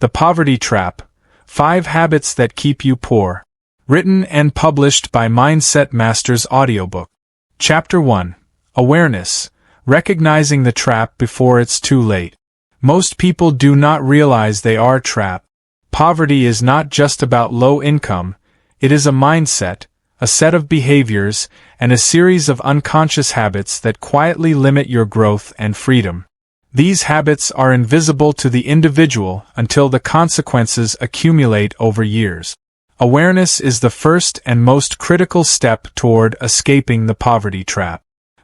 The Poverty Trap: 5 Habits That Keep You Poor. Written and published by Mindset Masters AudioBook. Chapter 1. Awareness: Recognizing the Trap Before It's Too Late. Most people do not realize they are trapped. Poverty is not just about low income, it is a mindset, a set of behaviors, and a series of unconscious habits that quietly limit your growth and freedom. These habits are invisible to the individual until the consequences accumulate over years. Awareness is the first and most critical step toward escaping the poverty trap.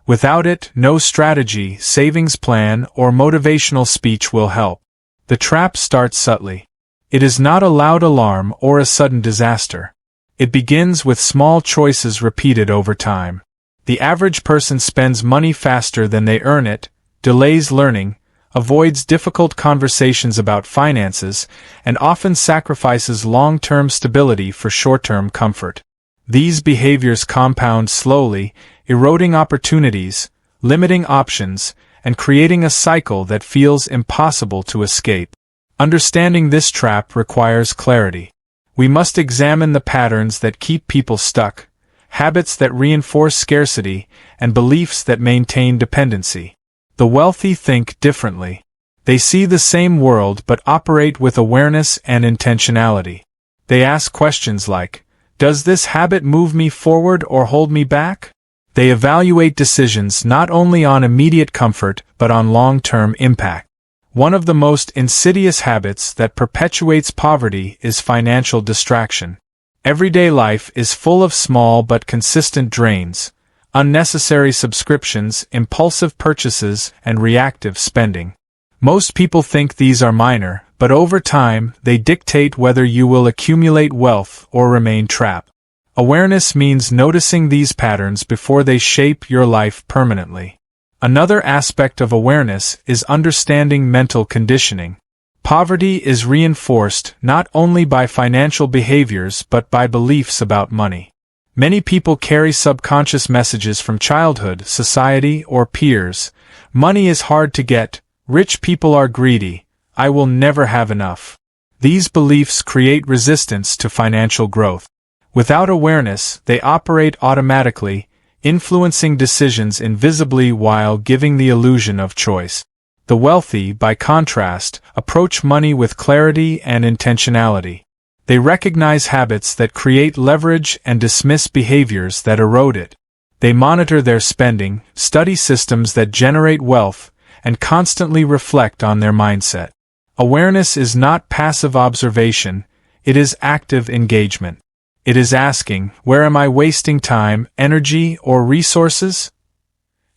Without it, no strategy, savings plan, or motivational speech will help. The trap starts subtly. It is not a loud alarm or a sudden disaster. It begins with small choices repeated over time. The average person spends money faster than they earn it, delays learning, avoids difficult conversations about finances, and often sacrifices long-term stability for short-term comfort. These behaviors compound slowly, eroding opportunities, limiting options, and creating a cycle that feels impossible to escape. Understanding this trap requires clarity. We must examine the patterns that keep people stuck, habits that reinforce scarcity, and beliefs that maintain dependency. The wealthy think differently. They see the same world but operate with awareness and intentionality. They ask questions like, "Does this habit move me forward or hold me back?" They evaluate decisions not only on immediate comfort but on long-term impact. One of the most insidious habits that perpetuates poverty is financial distraction. Everyday life is full of small but consistent drains, unnecessary subscriptions, impulsive purchases, and reactive spending. Most people think these are minor, but over time, they dictate whether you will accumulate wealth or remain trapped. Awareness means noticing these patterns before they shape your life permanently. Another aspect of awareness is understanding mental conditioning. Poverty is reinforced not only by financial behaviors but by beliefs about money. Many people carry subconscious messages from childhood, society, or peers. Money is hard to get, rich people are greedy, I will never have enough. These beliefs create resistance to financial growth. Without awareness, they operate automatically, influencing decisions invisibly while giving the illusion of choice. The wealthy, by contrast, approach money with clarity and intentionality. They recognize habits that create leverage and dismiss behaviors that erode it. They monitor their spending, study systems that generate wealth, and constantly reflect on their mindset. Awareness is not passive observation, it is active engagement. It is asking, where am I wasting time, energy, or resources?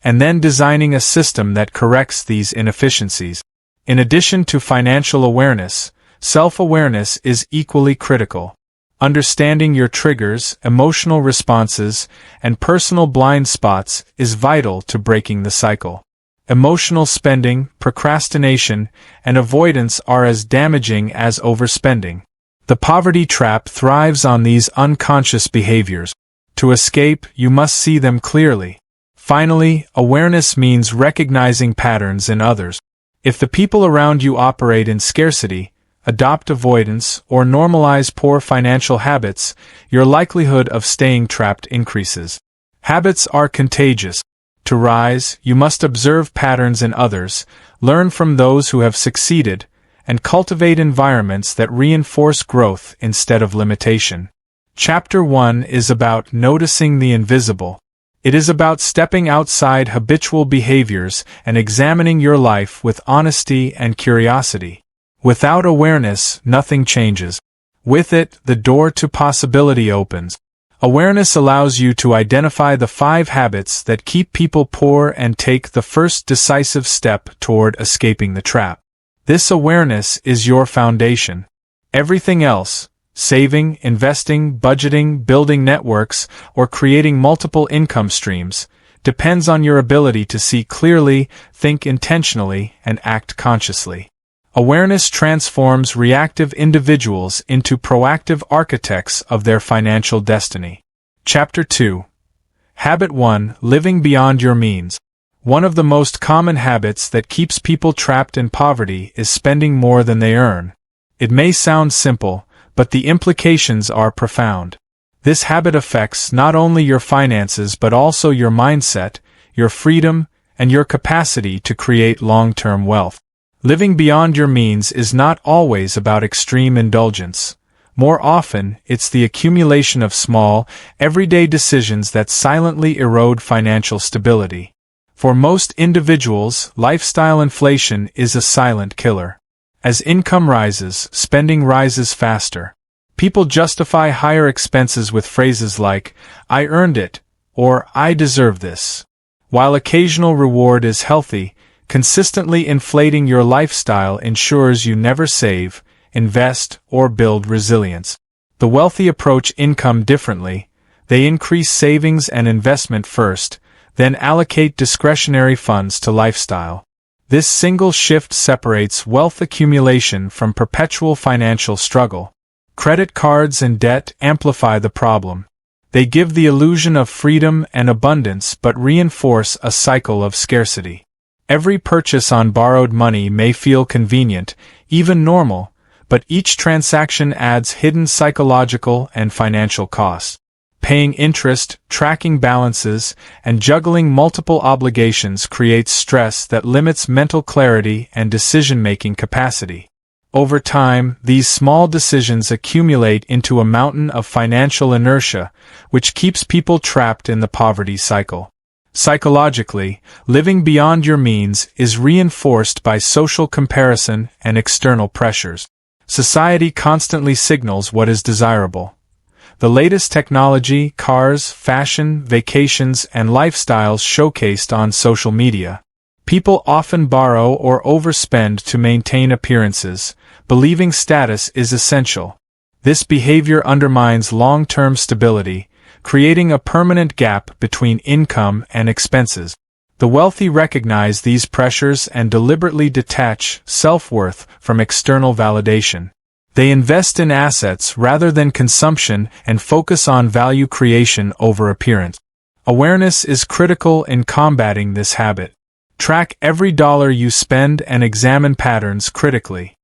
And then designing a system that corrects these inefficiencies. In addition to financial awareness, self-awareness is equally critical. Understanding your triggers, emotional responses, and personal blind spots is vital to breaking the cycle. Emotional spending, procrastination, and avoidance are as damaging as overspending. The poverty trap thrives on these unconscious behaviors. To escape, you must see them clearly. Finally, awareness means recognizing patterns in others. If the people around you operate in scarcity, adopt avoidance, or normalize poor financial habits, your likelihood of staying trapped increases. Habits are contagious. To rise, you must observe patterns in others, learn from those who have succeeded, and cultivate environments that reinforce growth instead of limitation. Chapter 1 is about noticing the invisible. It is about stepping outside habitual behaviors and examining your life with honesty and curiosity. Without awareness, nothing changes. With it, the door to possibility opens. Awareness allows you to identify the 5 habits that keep people poor and take the first decisive step toward escaping the trap. This awareness is your foundation. Everything else, saving, investing, budgeting, building networks, or creating multiple income streams, depends on your ability to see clearly, think intentionally, and act consciously. Awareness transforms reactive individuals into proactive architects of their financial destiny. Chapter 2. Habit 1: Living Beyond Your Means. One of the most common habits that keeps people trapped in poverty is spending more than they earn. It may sound simple, but the implications are profound. This habit affects not only your finances but also your mindset, your freedom, and your capacity to create long-term wealth. Living beyond your means is not always about extreme indulgence. More often, it's the accumulation of small, everyday decisions that silently erode financial stability. For most individuals, lifestyle inflation is a silent killer. As income rises, spending rises faster. People justify higher expenses with phrases like, "I earned it," or "I deserve this." While occasional reward is healthy, consistently inflating your lifestyle ensures you never save, invest, or build resilience. The wealthy approach income differently. They increase savings and investment first, then allocate discretionary funds to lifestyle. This single shift separates wealth accumulation from perpetual financial struggle. Credit cards and debt amplify the problem. They give the illusion of freedom and abundance but reinforce a cycle of scarcity. Every purchase on borrowed money may feel convenient, even normal, but each transaction adds hidden psychological and financial costs. Paying interest, tracking balances, and juggling multiple obligations creates stress that limits mental clarity and decision-making capacity. Over time, these small decisions accumulate into a mountain of financial inertia, which keeps people trapped in the poverty cycle. Psychologically, living beyond your means is reinforced by social comparison and external pressures. Society constantly signals what is desirable. The latest technology, cars, fashion, vacations, and lifestyles showcased on social media. People often borrow or overspend to maintain appearances, believing status is essential. This behavior undermines long-term stability, creating a permanent gap between income and expenses. The wealthy recognize these pressures and deliberately detach self-worth from external validation. They invest in assets rather than consumption and focus on value creation over appearance. Awareness is critical in combating this habit. Track every dollar you spend and examine patterns critically.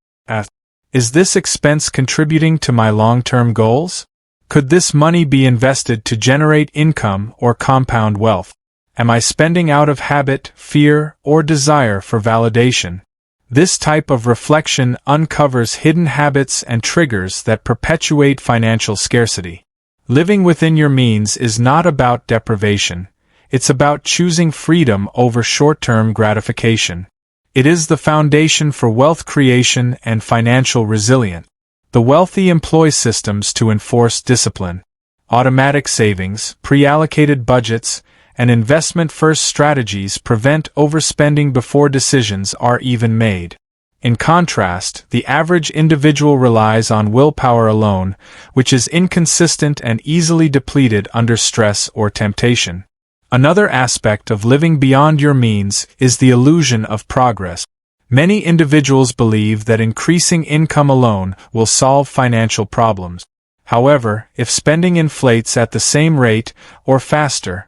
Is this expense contributing to my long-term goals? Could this money be invested to generate income or compound wealth? Am I spending out of habit, fear, or desire for validation? This type of reflection uncovers hidden habits and triggers that perpetuate financial scarcity. Living within your means is not about deprivation. It's about choosing freedom over short-term gratification. It is the foundation for wealth creation and financial resilience. The wealthy employ systems to enforce discipline. Automatic savings, pre-allocated budgets, and investment-first strategies prevent overspending before decisions are even made. In contrast, the average individual relies on willpower alone, which is inconsistent and easily depleted under stress or temptation. Another aspect of living beyond your means is the illusion of progress. Many individuals believe that increasing income alone will solve financial problems. However, if spending inflates at the same rate or faster,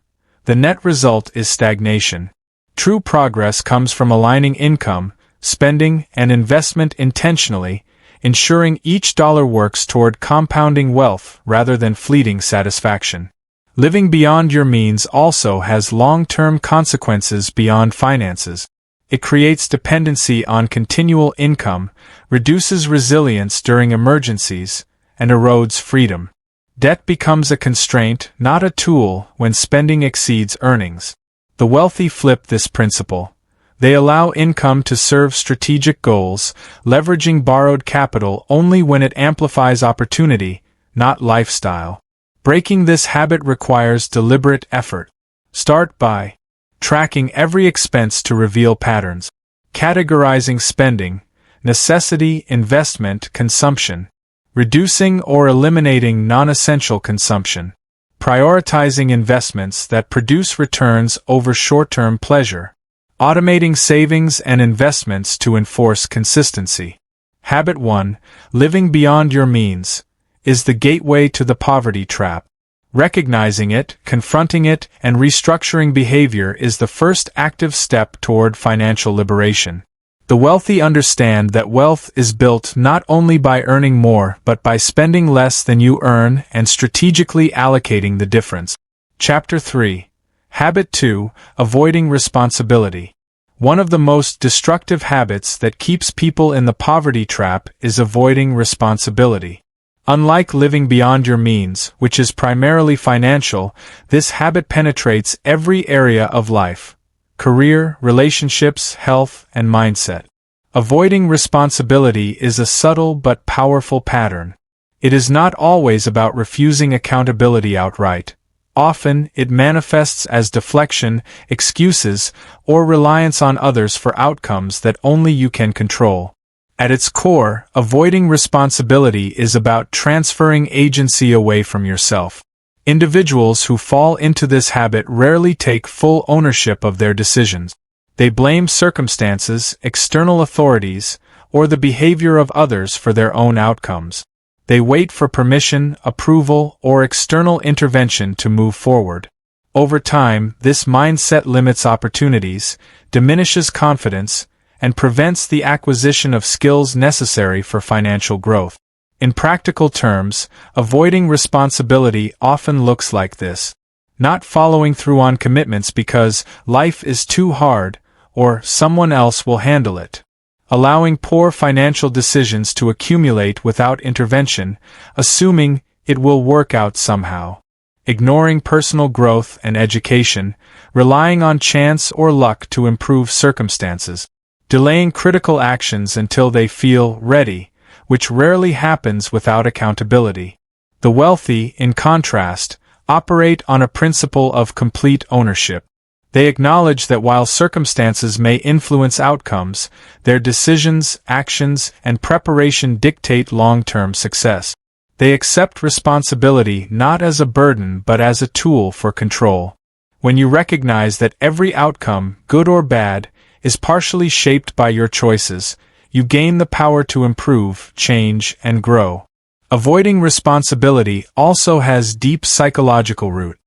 the net result is stagnation. True progress comes from aligning income, spending, and investment intentionally, ensuring each dollar works toward compounding wealth rather than fleeting satisfaction. Living beyond your means also has long-term consequences beyond finances. It creates dependency on continual income, reduces resilience during emergencies, and erodes freedom. Debt becomes a constraint, not a tool, when spending exceeds earnings. The wealthy flip this principle. They allow income to serve strategic goals, leveraging borrowed capital only when it amplifies opportunity, not lifestyle. Breaking this habit requires deliberate effort. Start by tracking every expense to reveal patterns, categorizing spending, necessity, investment, consumption, reducing or eliminating non-essential consumption, prioritizing investments that produce returns over short-term pleasure, automating savings and investments to enforce consistency. Habit 1, living beyond your means, is the gateway to the poverty trap. Recognizing it, confronting it, and restructuring behavior is the first active step toward financial liberation. The wealthy understand that wealth is built not only by earning more but by spending less than you earn and strategically allocating the difference. Chapter 3. Habit 2. Avoiding responsibility. One of the most destructive habits that keeps people in the poverty trap is avoiding responsibility. Unlike living beyond your means, which is primarily financial, this habit penetrates every area of life: career, relationships, health, and mindset. Avoiding responsibility is a subtle but powerful pattern. It is not always about refusing accountability outright. Often, it manifests as deflection, excuses, or reliance on others for outcomes that only you can control. At its core, avoiding responsibility is about transferring agency away from yourself. Individuals who fall into this habit rarely take full ownership of their decisions. They blame circumstances, external authorities, or the behavior of others for their own outcomes. They wait for permission, approval, or external intervention to move forward. Over time, this mindset limits opportunities, diminishes confidence, and prevents the acquisition of skills necessary for financial growth. In practical terms, avoiding responsibility often looks like this: not following through on commitments because life is too hard, or someone else will handle it. Allowing poor financial decisions to accumulate without intervention, assuming it will work out somehow. Ignoring personal growth and education, relying on chance or luck to improve circumstances. Delaying critical actions until they feel ready, which rarely happens without accountability. The wealthy, in contrast, operate on a principle of complete ownership. They acknowledge that while circumstances may influence outcomes, their decisions, actions, and preparation dictate long-term success. They accept responsibility not as a burden but as a tool for control. When you recognize that every outcome, good or bad, is partially shaped by your choices, you gain the power to improve, change, and grow. Avoiding responsibility also has deep psychological root.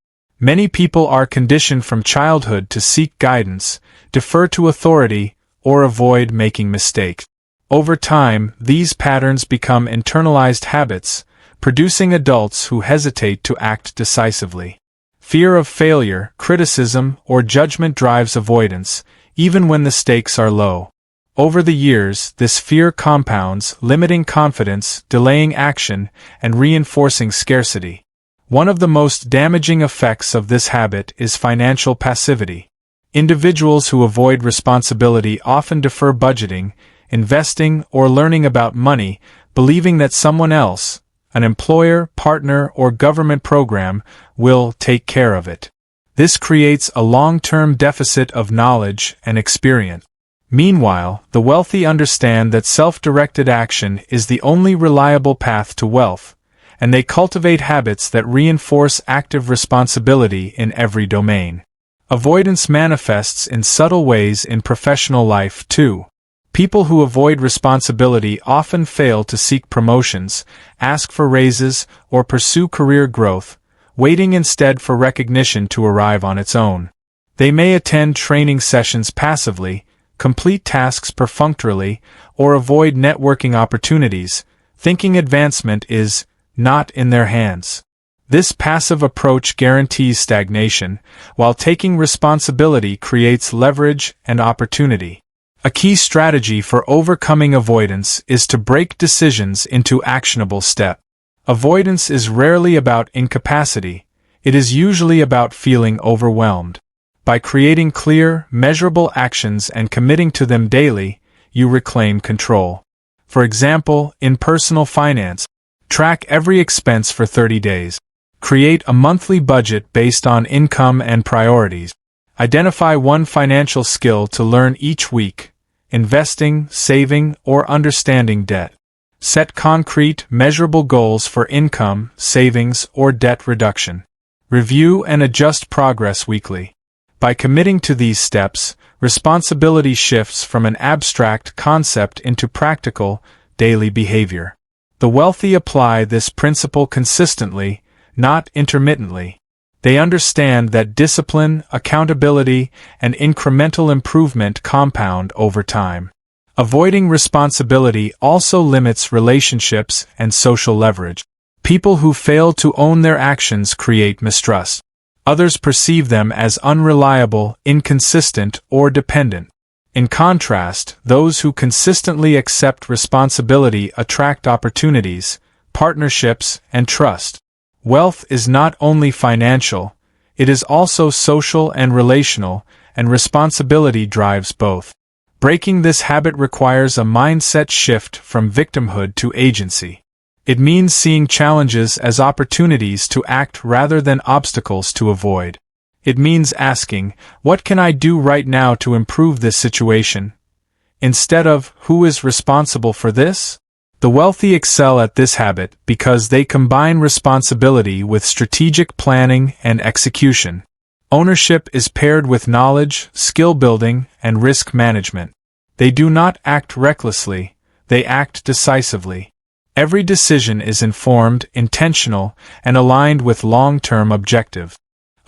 Many people are conditioned from childhood to seek guidance, defer to authority, or avoid making mistakes. Over time, these patterns become internalized habits, producing adults who hesitate to act decisively. Fear of failure, criticism, or judgment drives avoidance, even when the stakes are low. Over the years, this fear compounds, limiting confidence, delaying action, and reinforcing scarcity. One of the most damaging effects of this habit is financial passivity. Individuals who avoid responsibility often defer budgeting, investing, or learning about money, believing that someone else, an employer, partner, or government program, will take care of it. This creates a long-term deficit of knowledge and experience. Meanwhile, the wealthy understand that self-directed action is the only reliable path to wealth, and they cultivate habits that reinforce active responsibility in every domain. Avoidance manifests in subtle ways in professional life, too. People who avoid responsibility often fail to seek promotions, ask for raises, or pursue career growth, waiting instead for recognition to arrive on its own. They may attend training sessions passively, complete tasks perfunctorily, or avoid networking opportunities, thinking advancement is not in their hands. This passive approach guarantees stagnation, while taking responsibility creates leverage and opportunity. A key strategy for overcoming avoidance is to break decisions into actionable steps. Avoidance is rarely about incapacity, it is usually about feeling overwhelmed. By creating clear, measurable actions and committing to them daily, you reclaim control. For example, in personal finance, track every expense for 30 days. Create a monthly budget based on income and priorities. Identify one financial skill to learn each week: investing, saving, or understanding debt. Set concrete, measurable goals for income, savings, or debt reduction. Review and adjust progress weekly. By committing to these steps, responsibility shifts from an abstract concept into practical, daily behavior. The wealthy apply this principle consistently, not intermittently. They understand that discipline, accountability, and incremental improvement compound over time. Avoiding responsibility also limits relationships and social leverage. People who fail to own their actions create mistrust. Others perceive them as unreliable, inconsistent, or dependent. In contrast, those who consistently accept responsibility attract opportunities, partnerships, and trust. Wealth is not only financial, it is also social and relational, and responsibility drives both. Breaking this habit requires a mindset shift from victimhood to agency. It means seeing challenges as opportunities to act rather than obstacles to avoid. It means asking, what can I do right now to improve this situation? Instead of, who is responsible for this? The wealthy excel at this habit because they combine responsibility with strategic planning and execution. Ownership is paired with knowledge, skill building, and risk management. They do not act recklessly, they act decisively. Every decision is informed, intentional, and aligned with long-term objectives.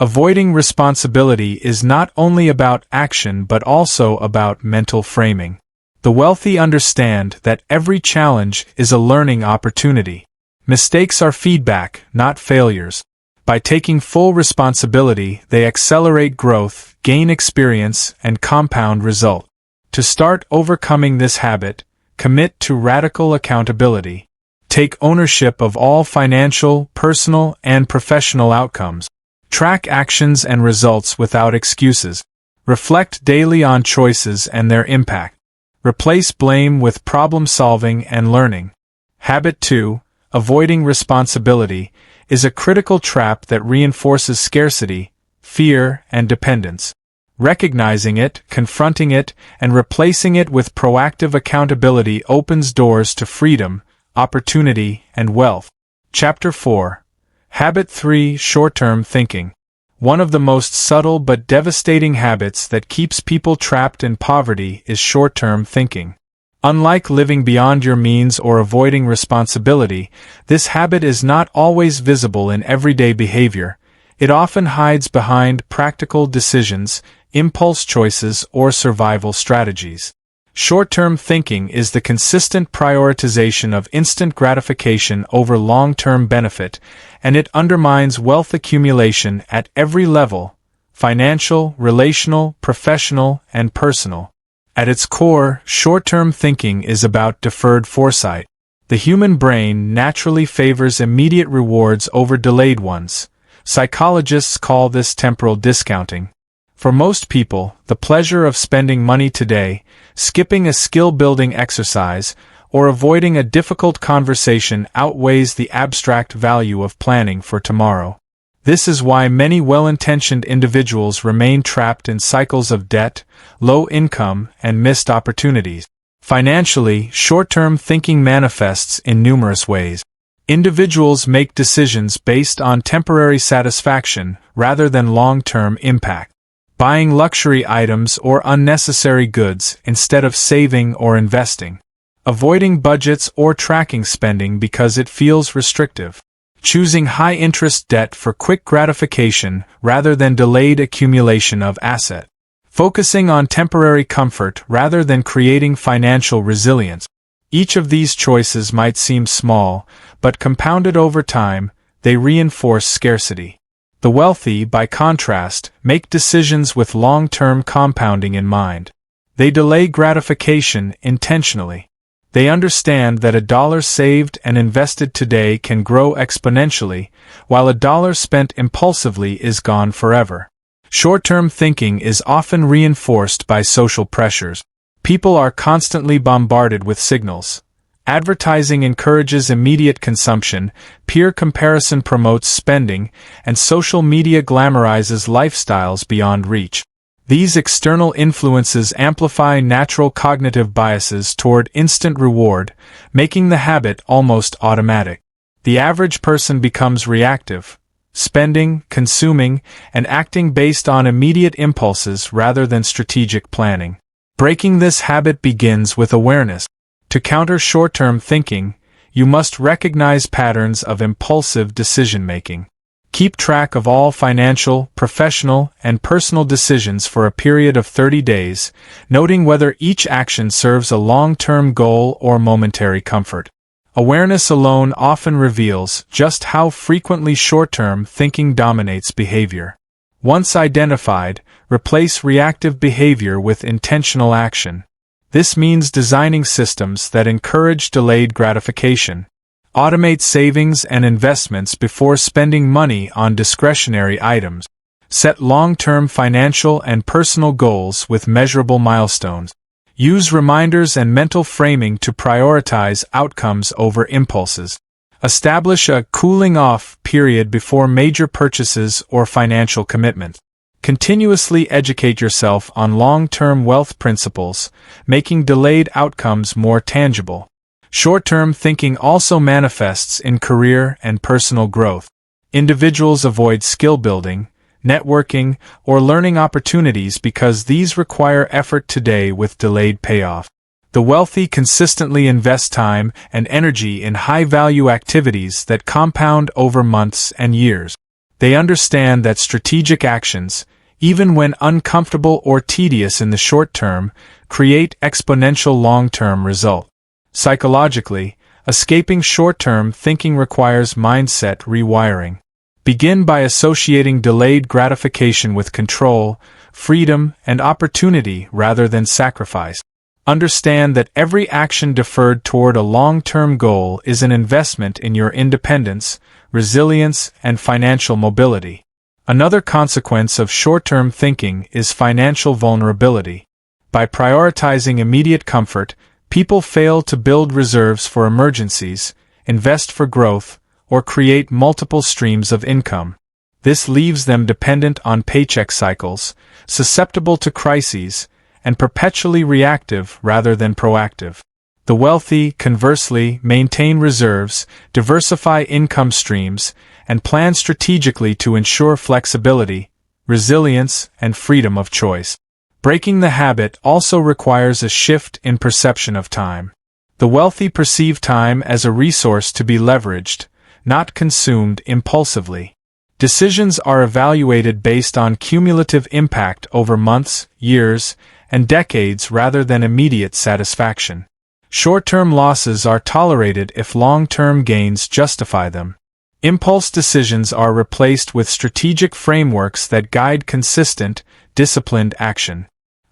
Avoiding responsibility is not only about action but also about mental framing. The wealthy understand that every challenge is a learning opportunity. Mistakes are feedback, not failures. By taking full responsibility, they accelerate growth, gain experience, and compound result. To start overcoming this habit, commit to radical accountability. Take ownership of all financial, personal, and professional outcomes. Track actions and results without excuses. Reflect daily on choices and their impact. Replace blame with problem-solving and learning. Habit 2, avoiding responsibility, is a critical trap that reinforces scarcity, fear, and dependence. Recognizing it, confronting it, and replacing it with proactive accountability opens doors to freedom, opportunity, and wealth. Chapter 4. Habit 3, Short-Term Thinking. One of the most subtle but devastating habits that keeps people trapped in poverty is short-term thinking. Unlike living beyond your means or avoiding responsibility, this habit is not always visible in everyday behavior. It often hides behind practical decisions, impulse choices, or survival strategies. Short-term thinking is the consistent prioritization of instant gratification over long-term benefit, and it undermines wealth accumulation at every level: financial, relational, professional, and personal. At its core, short-term thinking is about deferred foresight. The human brain naturally favors immediate rewards over delayed ones. Psychologists call this temporal discounting. For most people, the pleasure of spending money today, skipping a skill-building exercise, or avoiding a difficult conversation outweighs the abstract value of planning for tomorrow. This is why many well-intentioned individuals remain trapped in cycles of debt, low income, and missed opportunities. Financially, short-term thinking manifests in numerous ways. Individuals make decisions based on temporary satisfaction rather than long-term impact. Buying luxury items or unnecessary goods instead of saving or investing. Avoiding budgets or tracking spending because it feels restrictive. Choosing high-interest debt for quick gratification rather than delayed accumulation of asset. Focusing on temporary comfort rather than creating financial resilience. Each of these choices might seem small, but compounded over time, they reinforce scarcity. The wealthy, by contrast, make decisions with long-term compounding in mind. They delay gratification intentionally. They understand that a dollar saved and invested today can grow exponentially, while a dollar spent impulsively is gone forever. Short-term thinking is often reinforced by social pressures. People are constantly bombarded with signals. Advertising encourages immediate consumption, peer comparison promotes spending, and social media glamorizes lifestyles beyond reach. These external influences amplify natural cognitive biases toward instant reward, making the habit almost automatic. The average person becomes reactive, spending, consuming, and acting based on immediate impulses rather than strategic planning. Breaking this habit begins with awareness. To counter short-term thinking, you must recognize patterns of impulsive decision-making. Keep track of all financial, professional, and personal decisions for a period of 30 days, noting whether each action serves a long-term goal or momentary comfort. Awareness alone often reveals just how frequently short-term thinking dominates behavior. Once identified, replace reactive behavior with intentional action. This means designing systems that encourage delayed gratification. Automate savings and investments before spending money on discretionary items. Set long-term financial and personal goals with measurable milestones. Use reminders and mental framing to prioritize outcomes over impulses. Establish a cooling-off period before major purchases or financial commitments. Continuously educate yourself on long-term wealth principles, making delayed outcomes more tangible. Short-term thinking also manifests in career and personal growth. Individuals avoid skill building, networking, or learning opportunities because these require effort today with delayed payoff. The wealthy consistently invest time and energy in high-value activities that compound over months and years. They understand that strategic actions, even when uncomfortable or tedious in the short term, create exponential long-term results. Psychologically, escaping short-term thinking requires mindset rewiring. Begin by associating delayed gratification with control, freedom, and opportunity rather than sacrifice. Understand that every action deferred toward a long-term goal is an investment in your independence, resilience, and financial mobility. Another consequence of short-term thinking is financial vulnerability. By prioritizing immediate comfort, people fail to build reserves for emergencies, invest for growth, or create multiple streams of income. This leaves them dependent on paycheck cycles, susceptible to crises, and perpetually reactive rather than proactive. The wealthy, conversely, maintain reserves, diversify income streams, and plan strategically to ensure flexibility, resilience, and freedom of choice. Breaking the habit also requires a shift in perception of time. The wealthy perceive time as a resource to be leveraged, not consumed impulsively. Decisions are evaluated based on cumulative impact over months, years, and decades rather than immediate satisfaction. Short-term losses are tolerated if long-term gains justify them. Impulse decisions are replaced with strategic frameworks that guide consistent, disciplined action.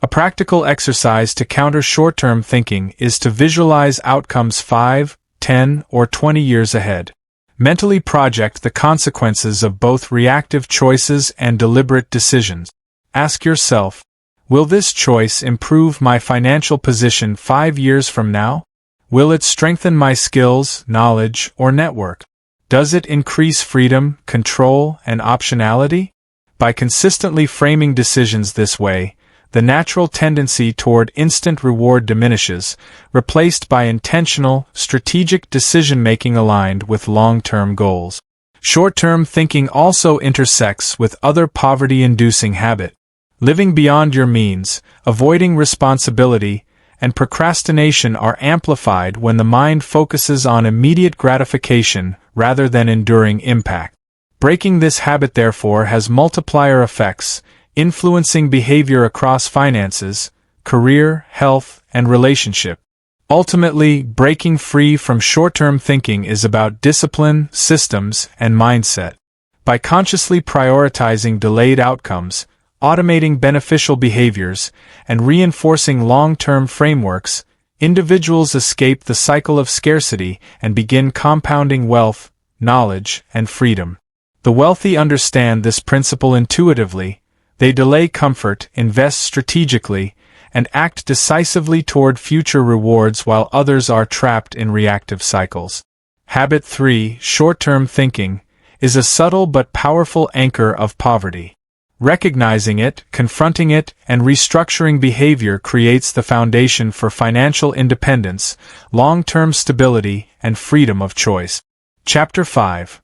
A practical exercise to counter short-term thinking is to visualize outcomes 5, 10, or 20 years ahead. Mentally project the consequences of both reactive choices and deliberate decisions. Ask yourself, will this choice improve my financial position 5 years from now? Will it strengthen my skills, knowledge, or network? Does it increase freedom, control, and optionality? By consistently framing decisions this way, the natural tendency toward instant reward diminishes, replaced by intentional, strategic decision-making aligned with long-term goals. Short-term thinking also intersects with other poverty-inducing habits. Living beyond your means, avoiding responsibility, and procrastination are amplified when the mind focuses on immediate gratification rather than enduring impact. Breaking this habit, therefore, has multiplier effects, influencing behavior across finances, career, health, and relationship. Ultimately, breaking free from short-term thinking is about discipline, systems, and mindset. By consciously prioritizing delayed outcomes, automating beneficial behaviors, and reinforcing long-term frameworks, individuals escape the cycle of scarcity and begin compounding wealth, knowledge, and freedom. The wealthy understand this principle intuitively. They delay comfort, invest strategically, and act decisively toward future rewards while others are trapped in reactive cycles. Habit 3, short-term thinking, is a subtle but powerful anchor of poverty. Recognizing it, confronting it, and restructuring behavior creates the foundation for financial independence, long-term stability, and freedom of choice. Chapter 5.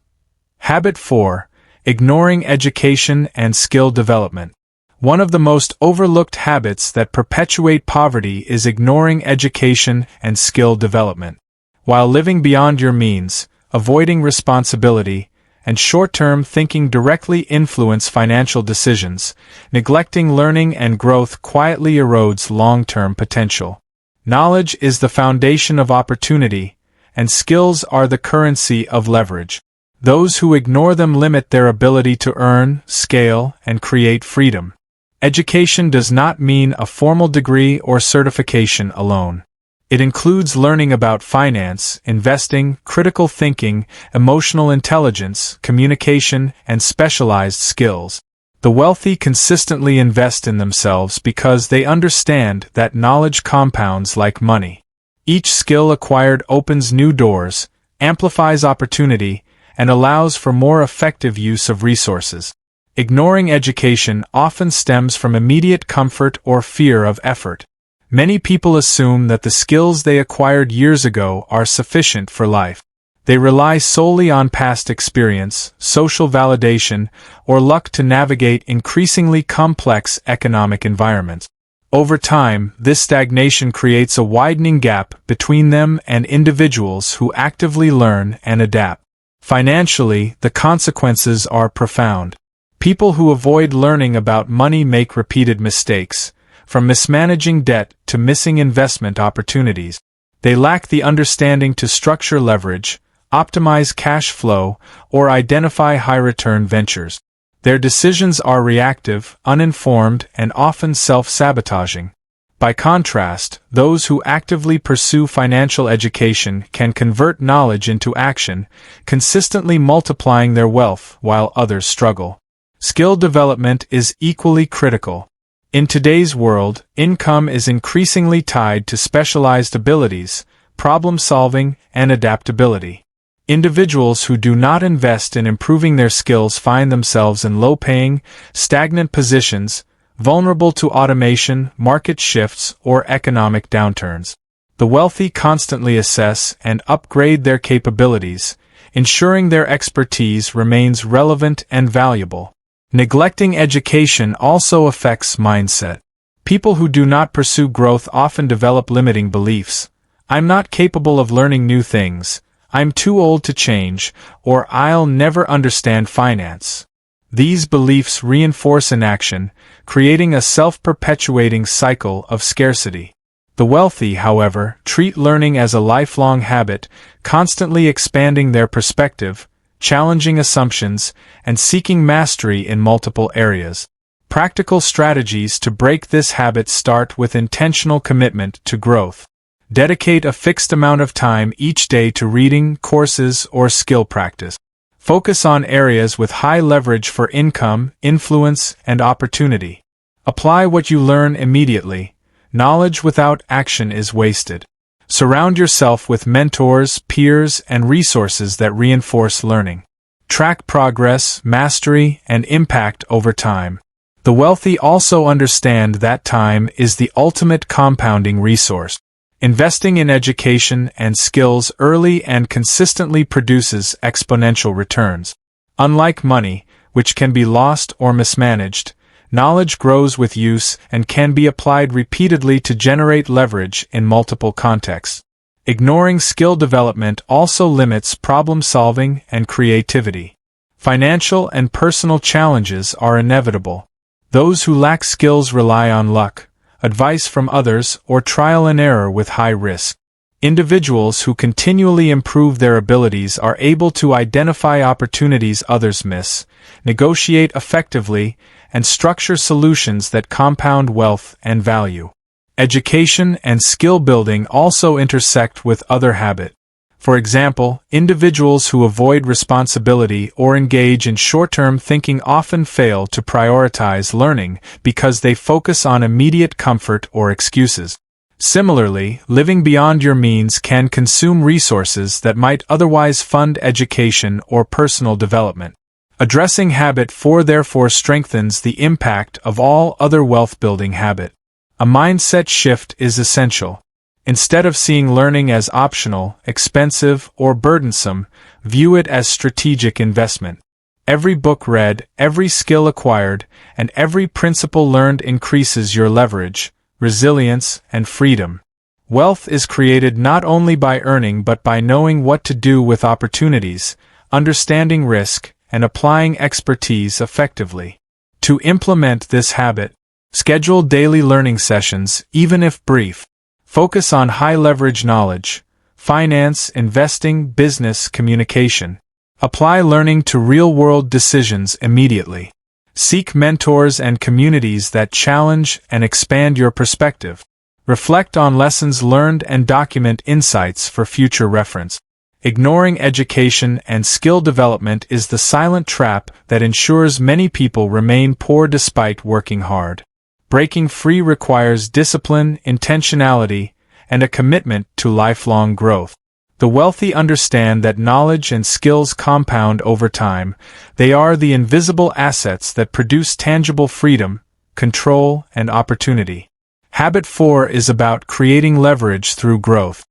Habit 4. Ignoring education and skill development. One of the most overlooked habits that perpetuate poverty is ignoring education and skill development. While living beyond your means, avoiding responsibility, and short-term thinking directly influence financial decisions. Neglecting learning and growth quietly erodes long-term potential. Knowledge is the foundation of opportunity, and skills are the currency of leverage. Those who ignore them limit their ability to earn, scale, and create freedom. Education does not mean a formal degree or certification alone. It includes learning about finance, investing, critical thinking, emotional intelligence, communication, and specialized skills. The wealthy consistently invest in themselves because they understand that knowledge compounds like money. Each skill acquired opens new doors, amplifies opportunity, and allows for more effective use of resources. Ignoring education often stems from immediate comfort or fear of effort. Many people assume that the skills they acquired years ago are sufficient for life. They rely solely on past experience, social validation, or luck to navigate increasingly complex economic environments. Over time, this stagnation creates a widening gap between them and individuals who actively learn and adapt. Financially, the consequences are profound. People who avoid learning about money make repeated mistakes, from mismanaging debt to missing investment opportunities. They lack the understanding to structure leverage, optimize cash flow, or identify high-return ventures. Their decisions are reactive, uninformed, and often self-sabotaging. By contrast, those who actively pursue financial education can convert knowledge into action, consistently multiplying their wealth while others struggle. Skill development is equally critical. In today's world, income is increasingly tied to specialized abilities, problem-solving, and adaptability. Individuals who do not invest in improving their skills find themselves in low-paying, stagnant positions, vulnerable to automation, market shifts, or economic downturns. The wealthy constantly assess and upgrade their capabilities, ensuring their expertise remains relevant and valuable. Neglecting education also affects mindset. People who do not pursue growth often develop limiting beliefs. I'm not capable of learning new things, I'm too old to change, or I'll never understand finance. These beliefs reinforce inaction, creating a self-perpetuating cycle of scarcity. The wealthy, however, treat learning as a lifelong habit, constantly expanding their perspective, challenging assumptions, and seeking mastery in multiple areas. Practical strategies to break this habit start with intentional commitment to growth. Dedicate a fixed amount of time each day to reading, courses, or skill practice. Focus on areas with high leverage for income, influence, and opportunity. Apply what you learn immediately. Knowledge without action is wasted. Surround yourself with mentors, peers, and resources that reinforce learning. Track progress, mastery, and impact over time. The wealthy also understand that time is the ultimate compounding resource. Investing in education and skills early and consistently produces exponential returns. Unlike money, which can be lost or mismanaged, knowledge grows with use and can be applied repeatedly to generate leverage in multiple contexts. Ignoring skill development also limits problem-solving and creativity. Financial and personal challenges are inevitable. Those who lack skills rely on luck, advice from others, or trial and error with high risk. Individuals who continually improve their abilities are able to identify opportunities others miss, negotiate effectively, and structure solutions that compound wealth and value. Education and skill building also intersect with other habits. For example, individuals who avoid responsibility or engage in short-term thinking often fail to prioritize learning because they focus on immediate comfort or excuses. Similarly, living beyond your means can consume resources that might otherwise fund education or personal development. Addressing habit 4 therefore strengthens the impact of all other wealth-building habits. A mindset shift is essential. Instead of seeing learning as optional, expensive, or burdensome, view it as strategic investment. Every book read, every skill acquired, and every principle learned increases your leverage, resilience, and freedom. Wealth is created not only by earning but by knowing what to do with opportunities, understanding risk, and applying expertise effectively. To implement this habit, schedule daily learning sessions, even if brief. Focus on high-leverage knowledge, finance, investing, business, communication. Apply learning to real-world decisions immediately. Seek mentors and communities that challenge and expand your perspective. Reflect on lessons learned and document insights for future reference. Ignoring education and skill development is the silent trap that ensures many people remain poor despite working hard. Breaking free requires discipline, intentionality, and a commitment to lifelong growth. The wealthy understand that knowledge and skills compound over time. They are the invisible assets that produce tangible freedom, control, and opportunity. Habit 4 is about creating leverage through growth.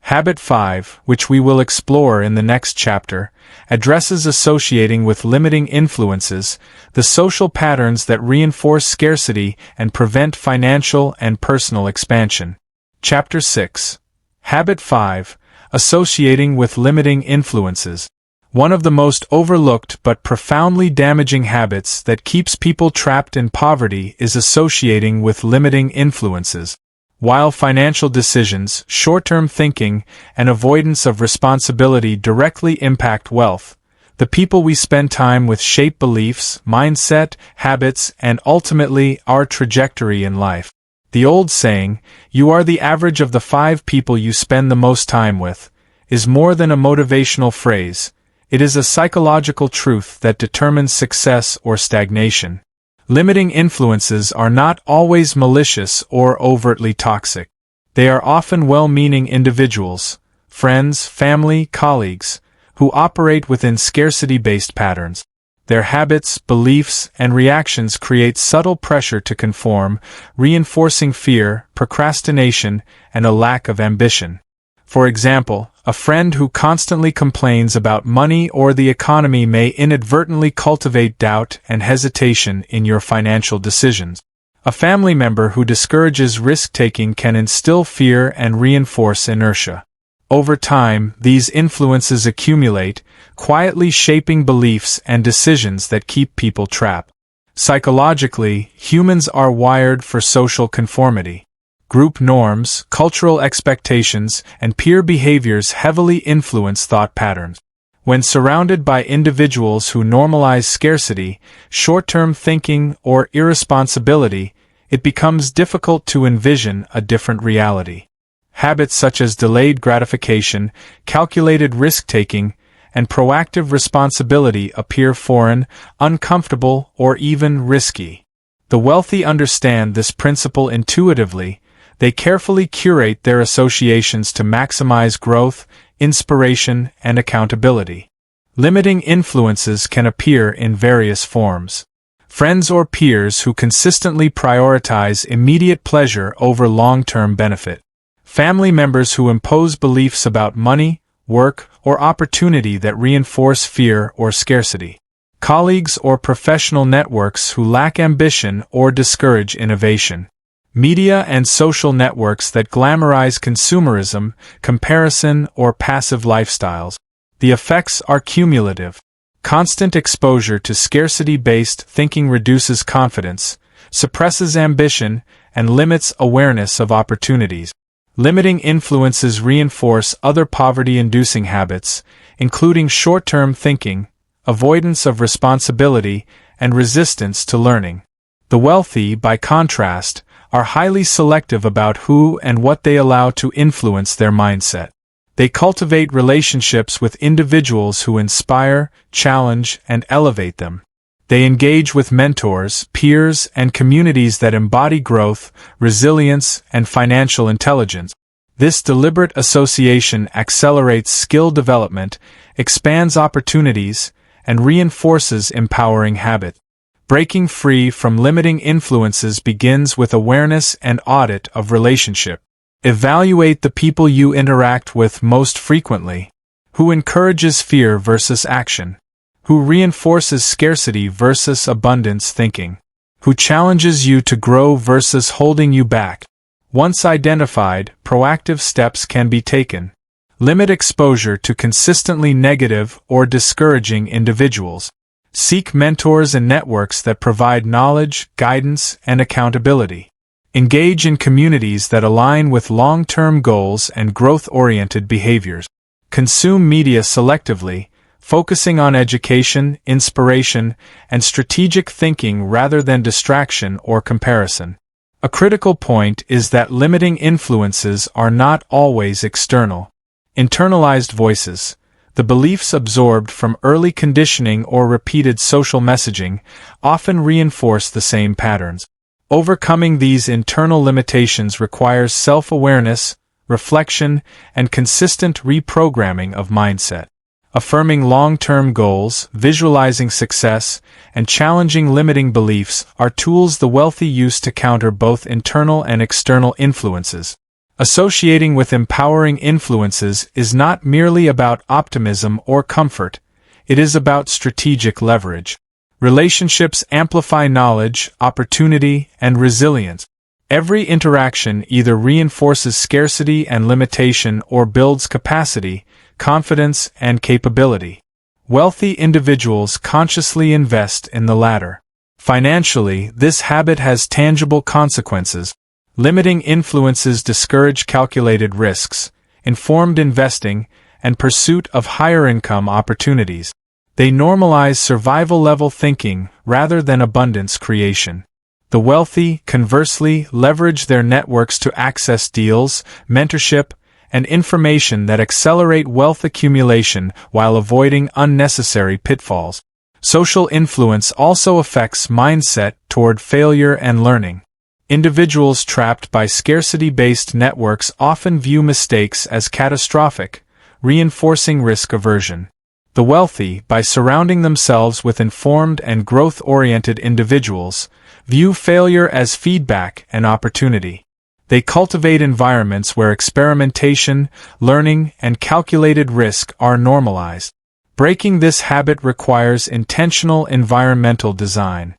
Habit 5, which we will explore in the next chapter, addresses associating with limiting influences, the social patterns that reinforce scarcity and prevent financial and personal expansion. Chapter 6. Habit 5. Associating with limiting influences. One of the most overlooked but profoundly damaging habits that keeps people trapped in poverty is associating with limiting influences. While financial decisions, short-term thinking, and avoidance of responsibility directly impact wealth, the people we spend time with shape beliefs, mindset, habits, and ultimately our trajectory in life. The old saying, "You are the average of the 5 people you spend the most time with," is more than a motivational phrase. It is a psychological truth that determines success or stagnation. Limiting influences are not always malicious or overtly toxic. They are often well-meaning individuals, friends, family, colleagues, who operate within scarcity-based patterns. Their habits, beliefs, and reactions create subtle pressure to conform, reinforcing fear, procrastination, and a lack of ambition. For example, a friend who constantly complains about money or the economy may inadvertently cultivate doubt and hesitation in your financial decisions. A family member who discourages risk-taking can instill fear and reinforce inertia. Over time, these influences accumulate, quietly shaping beliefs and decisions that keep people trapped. Psychologically, humans are wired for social conformity. Group norms, cultural expectations, and peer behaviors heavily influence thought patterns. When surrounded by individuals who normalize scarcity, short-term thinking, or irresponsibility, it becomes difficult to envision a different reality. Habits such as delayed gratification, calculated risk-taking, and proactive responsibility appear foreign, uncomfortable, or even risky. The wealthy understand this principle intuitively. They carefully curate their associations to maximize growth, inspiration, and accountability. Limiting influences can appear in various forms. Friends or peers who consistently prioritize immediate pleasure over long-term benefit. Family members who impose beliefs about money, work, or opportunity that reinforce fear or scarcity. Colleagues or professional networks who lack ambition or discourage innovation. Media and social networks that glamorize consumerism, comparison, or passive lifestyles. The effects are cumulative. Constant exposure to scarcity-based thinking reduces confidence, suppresses ambition, and limits awareness of opportunities. Limiting influences reinforce other poverty-inducing habits, including short-term thinking, avoidance of responsibility, and resistance to learning. The wealthy, by contrast, are highly selective about who and what they allow to influence their mindset. They cultivate relationships with individuals who inspire, challenge, and elevate them. They engage with mentors, peers, and communities that embody growth, resilience, and financial intelligence. This deliberate association accelerates skill development, expands opportunities, and reinforces empowering habits. Breaking free from limiting influences begins with awareness and audit of relationship. Evaluate the people you interact with most frequently. Who encourages fear versus action? Who reinforces scarcity versus abundance thinking? Who challenges you to grow versus holding you back? Once identified, proactive steps can be taken. Limit exposure to consistently negative or discouraging individuals. Seek mentors and networks that provide knowledge, guidance, and accountability. Engage in communities that align with long-term goals and growth-oriented behaviors. Consume media selectively, focusing on education, inspiration, and strategic thinking rather than distraction or comparison. A critical point is that limiting influences are not always external. Internalized voices, the beliefs absorbed from early conditioning or repeated social messaging, often reinforce the same patterns. Overcoming these internal limitations requires self-awareness, reflection, and consistent reprogramming of mindset. Affirming long-term goals, visualizing success, and challenging limiting beliefs are tools the wealthy use to counter both internal and external influences. Associating with empowering influences is not merely about optimism or comfort, it is about strategic leverage. Relationships amplify knowledge, opportunity, and resilience. Every interaction either reinforces scarcity and limitation or builds capacity, confidence, and capability. Wealthy individuals consciously invest in the latter. Financially, this habit has tangible consequences. Limiting influences discourage calculated risks, informed investing, and pursuit of higher income opportunities. They normalize survival-level thinking rather than abundance creation. The wealthy, conversely, leverage their networks to access deals, mentorship, and information that accelerate wealth accumulation while avoiding unnecessary pitfalls. Social influence also affects mindset toward failure and learning. Individuals trapped by scarcity-based networks often view mistakes as catastrophic, reinforcing risk aversion. The wealthy, by surrounding themselves with informed and growth-oriented individuals, view failure as feedback and opportunity. They cultivate environments where experimentation, learning, and calculated risk are normalized. Breaking this habit requires intentional environmental design.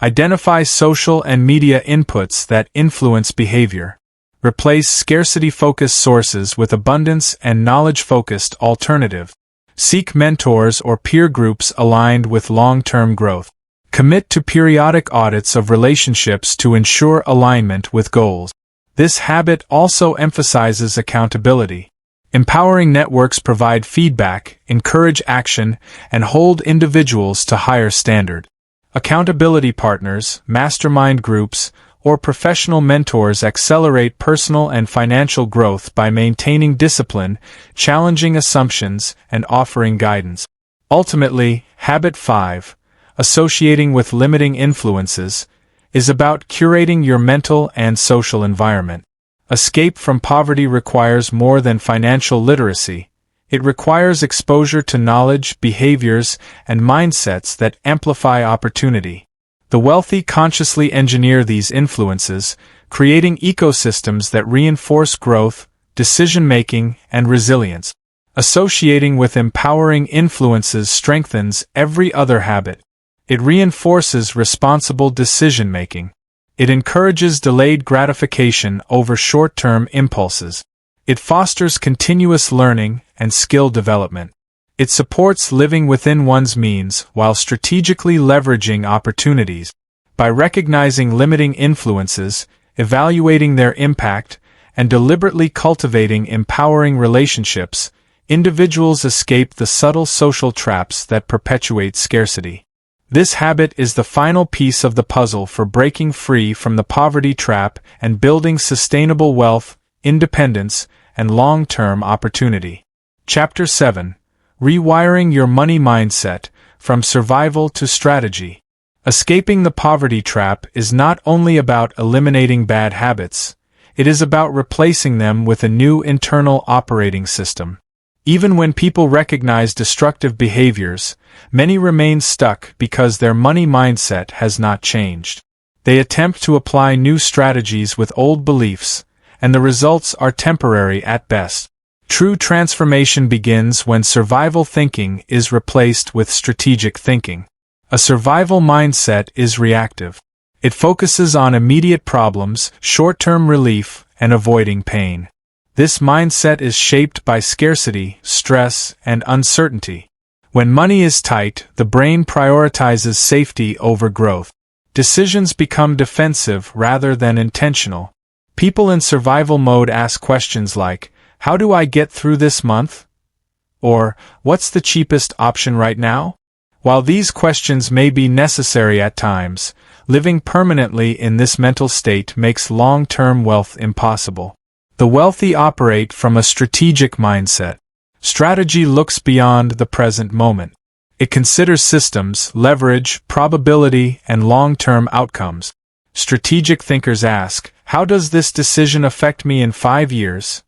Identify social and media inputs that influence behavior. Replace scarcity-focused sources with abundance and knowledge-focused alternatives. Seek mentors or peer groups aligned with long-term growth. Commit to periodic audits of relationships to ensure alignment with goals. This habit also emphasizes accountability. Empowering networks provide feedback, encourage action, and hold individuals to higher standards. Accountability partners, mastermind groups, or professional mentors accelerate personal and financial growth by maintaining discipline, challenging assumptions, and offering guidance. Ultimately, Habit 5, associating with limiting influences, is about curating your mental and social environment. Escape from poverty requires more than financial literacy. It requires exposure to knowledge, behaviors, and mindsets that amplify opportunity. The wealthy consciously engineer these influences, creating ecosystems that reinforce growth, decision-making, and resilience. Associating with empowering influences strengthens every other habit. It reinforces responsible decision-making. It encourages delayed gratification over short-term impulses. It fosters continuous learning and skill development. It supports living within one's means while strategically leveraging opportunities. By recognizing limiting influences, evaluating their impact, and deliberately cultivating empowering relationships, individuals escape the subtle social traps that perpetuate scarcity. This habit is the final piece of the puzzle for breaking free from the poverty trap and building sustainable wealth, independence, and long-term opportunity. Chapter 7. Rewiring Your Money Mindset, From Survival to Strategy. Escaping the poverty trap is not only about eliminating bad habits, it is about replacing them with a new internal operating system. Even when people recognize destructive behaviors, many remain stuck because their money mindset has not changed. They attempt to apply new strategies with old beliefs, and the results are temporary at best. True transformation begins when survival thinking is replaced with strategic thinking. A survival mindset is reactive. It focuses on immediate problems, short-term relief, and avoiding pain. This mindset is shaped by scarcity, stress, and uncertainty. When money is tight, the brain prioritizes safety over growth. Decisions become defensive rather than intentional. People in survival mode ask questions like, "How do I get through this month?" Or, "What's the cheapest option right now?" While these questions may be necessary at times, living permanently in this mental state makes long-term wealth impossible. The wealthy operate from a strategic mindset. Strategy looks beyond the present moment. It considers systems, leverage, probability, and long-term outcomes. Strategic thinkers ask, "How does this decision affect me in 5 years?"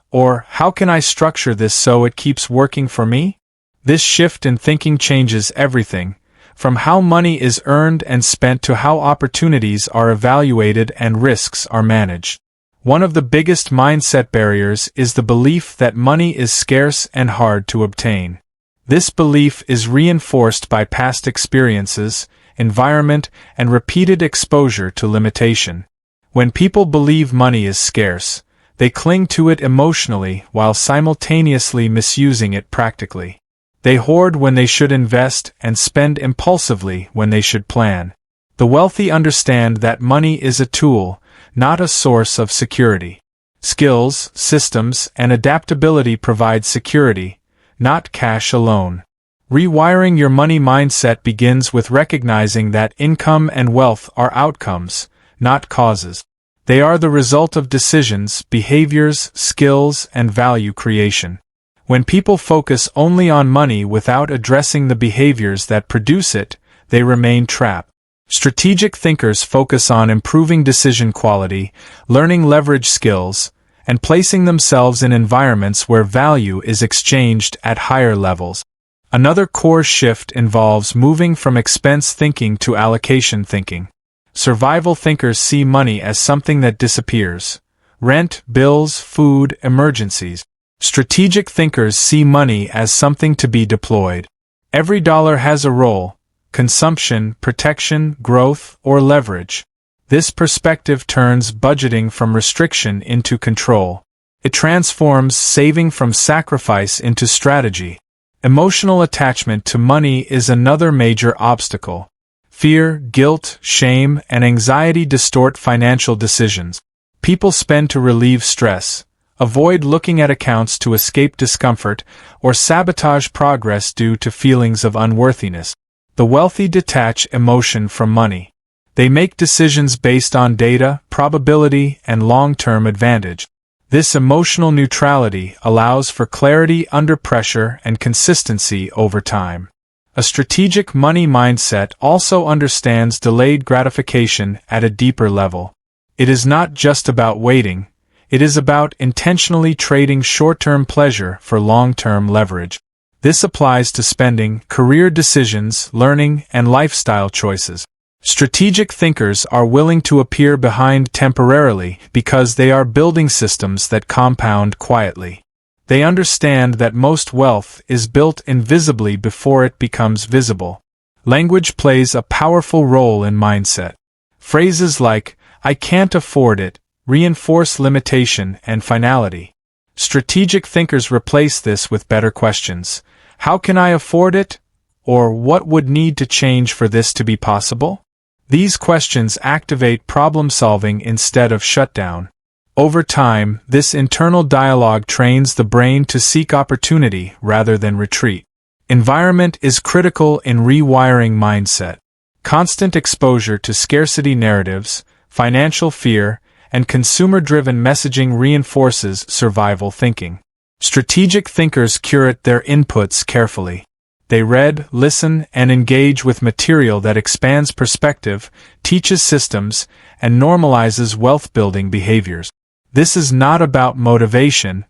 Or, "How can I structure this so it keeps working for me?" This shift in thinking changes everything, from how money is earned and spent to how opportunities are evaluated and risks are managed. One of the biggest mindset barriers is the belief that money is scarce and hard to obtain. This belief is reinforced by past experiences, environment, and repeated exposure to limitation. When people believe money is scarce, they cling to it emotionally while simultaneously misusing it practically. They hoard when they should invest and spend impulsively when they should plan. The wealthy understand that money is a tool, not a source of security. Skills, systems, and adaptability provide security, not cash alone. Rewiring your money mindset begins with recognizing that income and wealth are outcomes, not causes. They are the result of decisions, behaviors, skills, and value creation. When people focus only on money without addressing the behaviors that produce it, they remain trapped. Strategic thinkers focus on improving decision quality, learning leverage skills, and placing themselves in environments where value is exchanged at higher levels. Another core shift involves moving from expense thinking to allocation thinking. Survival thinkers see money as something that disappears. Rent, bills, food, emergencies. Strategic thinkers see money as something to be deployed. Every dollar has a role: consumption, protection, growth, or leverage. This perspective turns budgeting from restriction into control. It transforms saving from sacrifice into strategy. Emotional attachment to money is another major obstacle. Fear, guilt, shame, and anxiety distort financial decisions. People spend to relieve stress, avoid looking at accounts to escape discomfort, or sabotage progress due to feelings of unworthiness. The wealthy detach emotion from money. They make decisions based on data, probability, and long-term advantage. This emotional neutrality allows for clarity under pressure and consistency over time. A strategic money mindset also understands delayed gratification at a deeper level. It is not just about waiting. It is about intentionally trading short-term pleasure for long-term leverage. This applies to spending, career decisions, learning, and lifestyle choices. Strategic thinkers are willing to appear behind temporarily because they are building systems that compound quietly. They understand that most wealth is built invisibly before it becomes visible. Language plays a powerful role in mindset. Phrases like, "I can't afford it," reinforce limitation and finality. Strategic thinkers replace this with better questions. How can I afford it? Or what would need to change for this to be possible? These questions activate problem-solving instead of shutdown. Over time, this internal dialogue trains the brain to seek opportunity rather than retreat. Environment is critical in rewiring mindset. Constant exposure to scarcity narratives, financial fear, and consumer-driven messaging reinforces survival thinking. Strategic thinkers curate their inputs carefully. They read, listen, and engage with material that expands perspective, teaches systems, and normalizes wealth-building behaviors. This is not about motivation,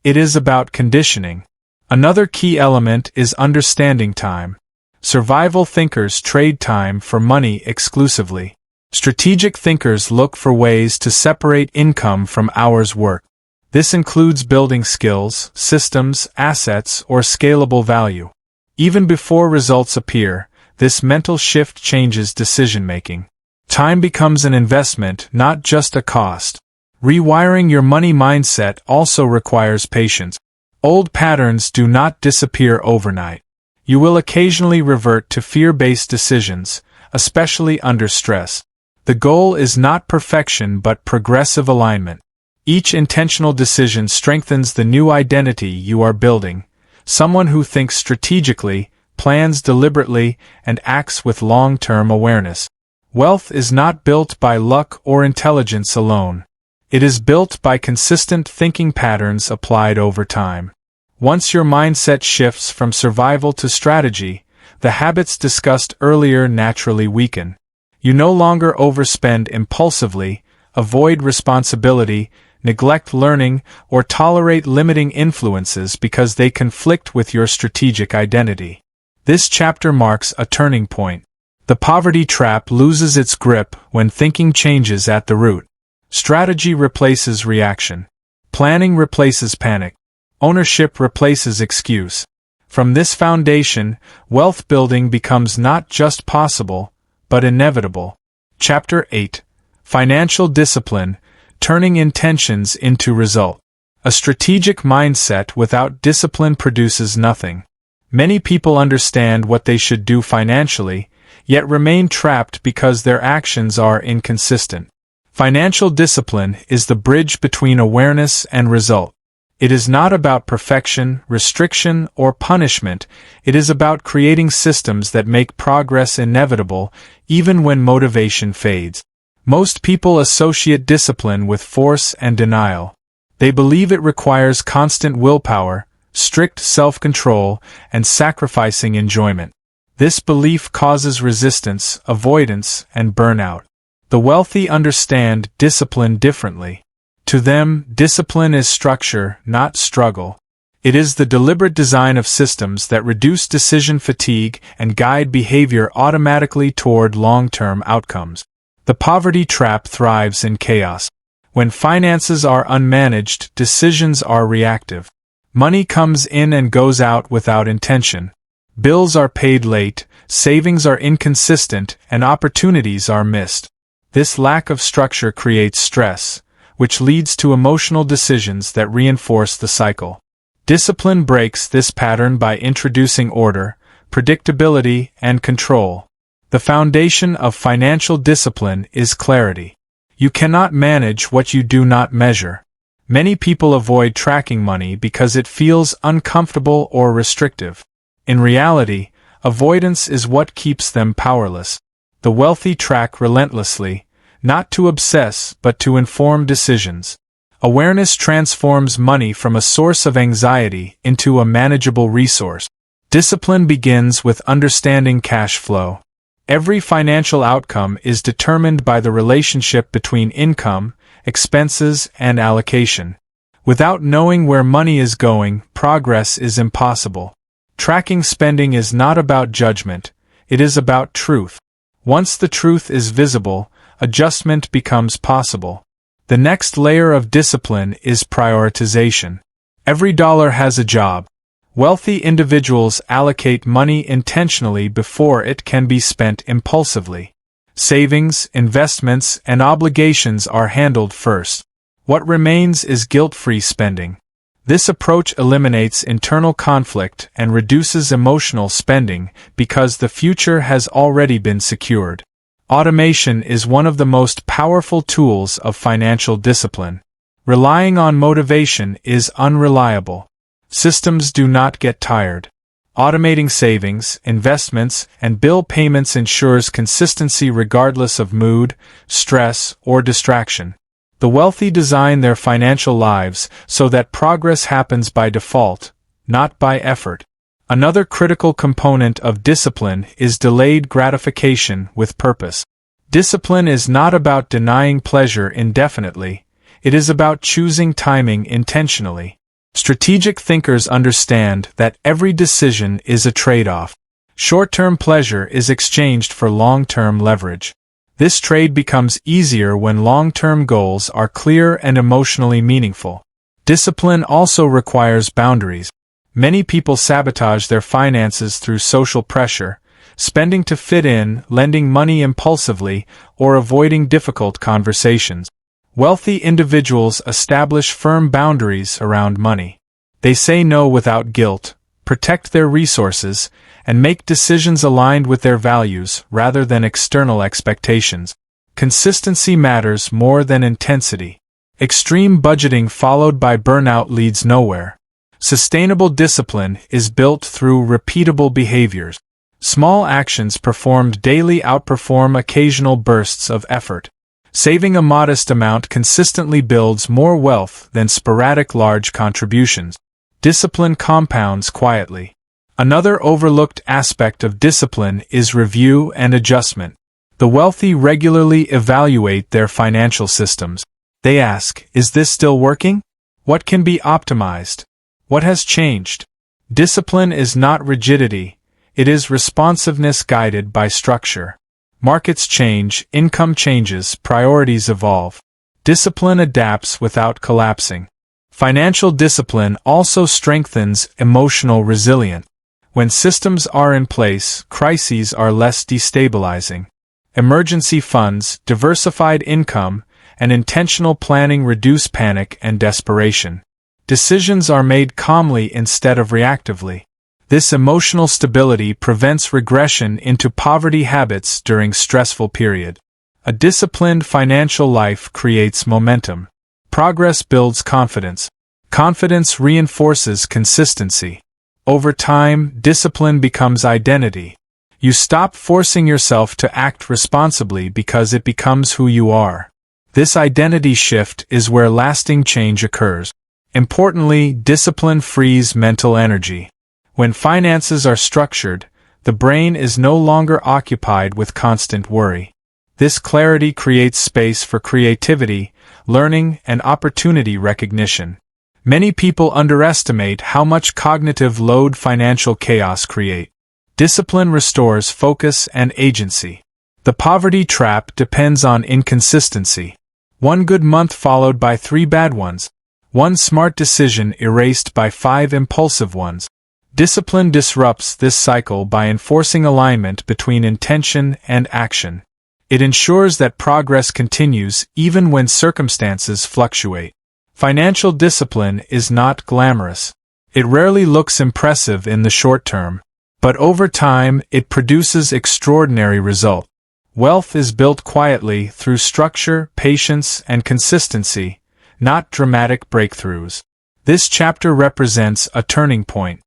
it is about conditioning. Another key element is understanding time. Survival thinkers trade time for money exclusively. Strategic thinkers look for ways to separate income from hours worked. This includes building skills, systems, assets, or scalable value. Even before results appear, this mental shift changes decision-making. Time becomes an investment, not just a cost. Rewiring your money mindset also requires patience. Old patterns do not disappear overnight. You will occasionally revert to fear-based decisions, especially under stress. The goal is not perfection but progressive alignment. Each intentional decision strengthens the new identity you are building, someone who thinks strategically, plans deliberately, and acts with long-term awareness. Wealth is not built by luck or intelligence alone. It is built by consistent thinking patterns applied over time. Once your mindset shifts from survival to strategy, the habits discussed earlier naturally weaken. You no longer overspend impulsively, avoid responsibility, neglect learning, or tolerate limiting influences because they conflict with your strategic identity. This chapter marks a turning point. The poverty trap loses its grip when thinking changes at the root. Strategy replaces reaction. Planning replaces panic. Ownership replaces excuse. From this foundation, wealth building becomes not just possible, but inevitable. Chapter 8. Financial Discipline, Turning Intentions into Result. A strategic mindset without discipline produces nothing. Many people understand what they should do financially, yet remain trapped because their actions are inconsistent. Financial discipline is the bridge between awareness and result. It is not about perfection, restriction, or punishment. It is about creating systems that make progress inevitable, even when motivation fades. Most people associate discipline with force and denial. They believe it requires constant willpower, strict self-control, and sacrificing enjoyment. This belief causes resistance, avoidance, and burnout. The wealthy understand discipline differently. To them, discipline is structure, not struggle. It is the deliberate design of systems that reduce decision fatigue and guide behavior automatically toward long-term outcomes. The poverty trap thrives in chaos. When finances are unmanaged, decisions are reactive. Money comes in and goes out without intention. Bills are paid late, savings are inconsistent, and opportunities are missed. This lack of structure creates stress, which leads to emotional decisions that reinforce the cycle. Discipline breaks this pattern by introducing order, predictability, and control. The foundation of financial discipline is clarity. You cannot manage what you do not measure. Many people avoid tracking money because it feels uncomfortable or restrictive. In reality, avoidance is what keeps them powerless. The wealthy track relentlessly, not to obsess but to inform decisions. Awareness transforms money from a source of anxiety into a manageable resource. Discipline begins with understanding cash flow. Every financial outcome is determined by the relationship between income, expenses, and allocation. Without knowing where money is going, progress is impossible. Tracking spending is not about judgment, it is about truth. Once the truth is visible, adjustment becomes possible. The next layer of discipline is prioritization. Every dollar has a job. Wealthy individuals allocate money intentionally before it can be spent impulsively. Savings, investments, and obligations are handled first. What remains is guilt-free spending. This approach eliminates internal conflict and reduces emotional spending because the future has already been secured. Automation is one of the most powerful tools of financial discipline. Relying on motivation is unreliable. Systems do not get tired. Automating savings, investments, and bill payments ensures consistency regardless of mood, stress, or distraction. The wealthy design their financial lives so that progress happens by default, not by effort. Another critical component of discipline is delayed gratification with purpose. Discipline is not about denying pleasure indefinitely, it is about choosing timing intentionally. Strategic thinkers understand that every decision is a trade-off. Short-term pleasure is exchanged for long-term leverage. This trade becomes easier when long-term goals are clear and emotionally meaningful. Discipline also requires boundaries. Many people sabotage their finances through social pressure, spending to fit in, lending money impulsively, or avoiding difficult conversations. Wealthy individuals establish firm boundaries around money. They say no without guilt, protect their resources, and make decisions aligned with their values rather than external expectations. Consistency matters more than intensity. Extreme budgeting followed by burnout leads nowhere. Sustainable discipline is built through repeatable behaviors. Small actions performed daily outperform occasional bursts of effort. Saving a modest amount consistently builds more wealth than sporadic large contributions. Discipline compounds quietly. Another overlooked aspect of discipline is review and adjustment. The wealthy regularly evaluate their financial systems. They ask, is this still working? What can be optimized? What has changed? Discipline is not rigidity, it is responsiveness guided by structure. Markets change, income changes, priorities evolve. Discipline adapts without collapsing. Financial discipline also strengthens emotional resilience. When systems are in place, crises are less destabilizing. Emergency funds, diversified income, and intentional planning reduce panic and desperation. Decisions are made calmly instead of reactively. This emotional stability prevents regression into poverty habits during stressful periods. A disciplined financial life creates momentum. Progress builds confidence. Confidence reinforces consistency. Over time, discipline becomes identity. You stop forcing yourself to act responsibly because it becomes who you are. This identity shift is where lasting change occurs. Importantly, discipline frees mental energy. When finances are structured, the brain is no longer occupied with constant worry. This clarity creates space for creativity, learning, and opportunity recognition. Many people underestimate how much cognitive load financial chaos creates. Discipline restores focus and agency. The poverty trap depends on inconsistency. One good month followed by 3 bad ones. One smart decision erased by 5 impulsive ones. Discipline disrupts this cycle by enforcing alignment between intention and action. It ensures that progress continues even when circumstances fluctuate. Financial discipline is not glamorous. It rarely looks impressive in the short term. But over time, it produces extraordinary results. Wealth is built quietly through structure, patience, and consistency, not dramatic breakthroughs. This chapter represents a turning point.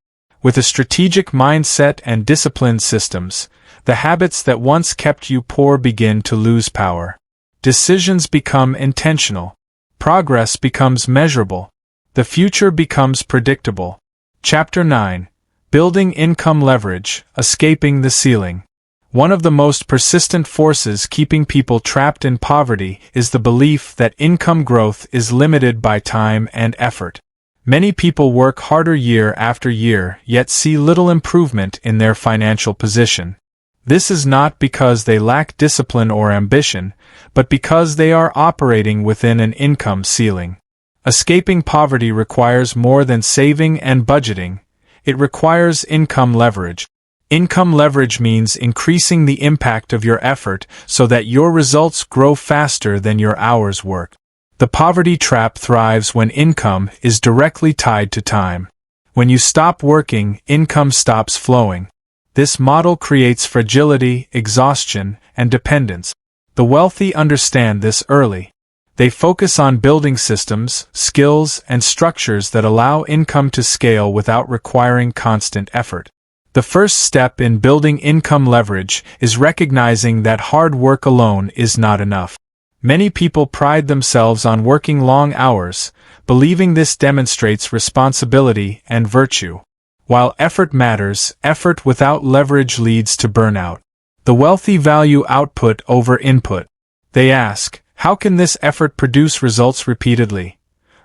With a strategic mindset and disciplined systems, the habits that once kept you poor begin to lose power. Decisions become intentional. Progress becomes measurable. The future becomes predictable. Chapter 9. Building income leverage, escaping the ceiling. One of the most persistent forces keeping people trapped in poverty is the belief that income growth is limited by time and effort. Many people work harder year after year, yet see little improvement in their financial position. This is not because they lack discipline or ambition, but because they are operating within an income ceiling. Escaping poverty requires more than saving and budgeting. It requires income leverage. Income leverage means increasing the impact of your effort so that your results grow faster than your hours work. The poverty trap thrives when income is directly tied to time. When you stop working, income stops flowing. This model creates fragility, exhaustion, and dependence. The wealthy understand this early. They focus on building systems, skills, and structures that allow income to scale without requiring constant effort. The first step in building income leverage is recognizing that hard work alone is not enough. Many people pride themselves on working long hours, believing this demonstrates responsibility and virtue. While effort matters, effort without leverage leads to burnout. The wealthy value output over input. They ask, how can this effort produce results repeatedly?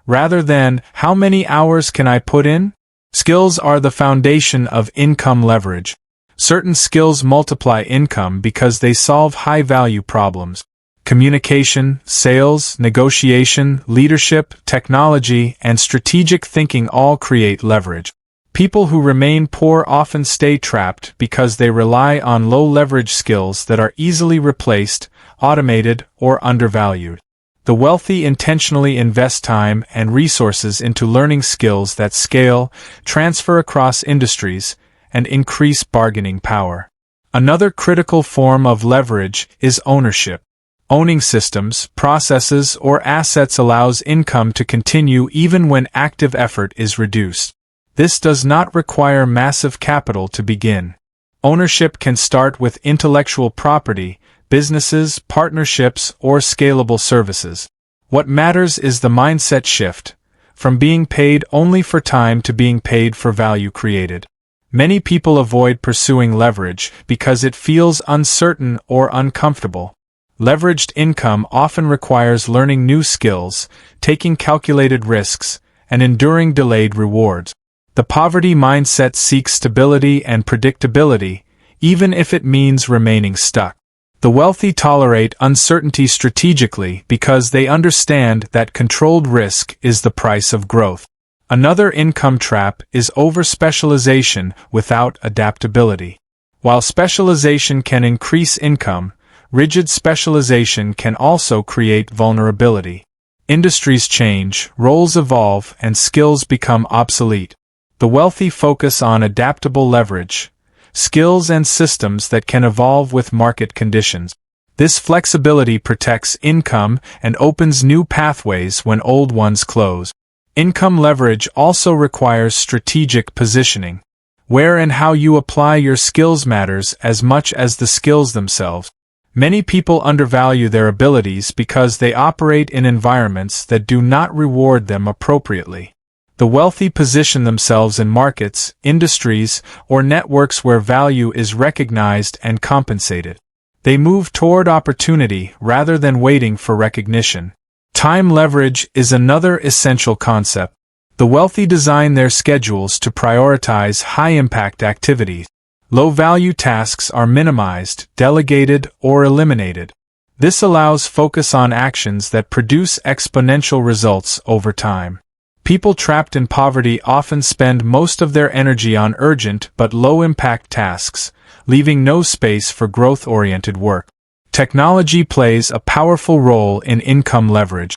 Rather than, how many hours can I put in? Skills are the foundation of income leverage. Certain skills multiply income because they solve high-value problems. Communication, sales, negotiation, leadership, technology, and strategic thinking all create leverage. People who remain poor often stay trapped because they rely on low-leverage skills that are easily replaced, automated, or undervalued. The wealthy intentionally invest time and resources into learning skills that scale, transfer across industries, and increase bargaining power. Another critical form of leverage is ownership. Owning systems, processes, or assets allows income to continue even when active effort is reduced. This does not require massive capital to begin. Ownership can start with intellectual property, businesses, partnerships, or scalable services. What matters is the mindset shift, from being paid only for time to being paid for value created. Many people avoid pursuing leverage because it feels uncertain or uncomfortable. Leveraged income often requires learning new skills, taking calculated risks, and enduring delayed rewards. The poverty mindset seeks stability and predictability, even if it means remaining stuck. The wealthy tolerate uncertainty strategically because they understand that controlled risk is the price of growth. Another income trap is over-specialization without adaptability. While specialization can increase income, rigid specialization can also create vulnerability. Industries change, roles evolve, and skills become obsolete. The wealthy focus on adaptable leverage, skills and systems that can evolve with market conditions. This flexibility protects income and opens new pathways when old ones close. Income leverage also requires strategic positioning. Where and how you apply your skills matters as much as the skills themselves. Many people undervalue their abilities because they operate in environments that do not reward them appropriately. The wealthy position themselves in markets, industries, or networks where value is recognized and compensated. They move toward opportunity rather than waiting for recognition. Time leverage is another essential concept. The wealthy design their schedules to prioritize high-impact activities. Low-value tasks are minimized, delegated, or eliminated. This allows focus on actions that produce exponential results over time. People trapped in poverty often spend most of their energy on urgent but low-impact tasks, leaving no space for growth-oriented work. Technology plays a powerful role in income leverage.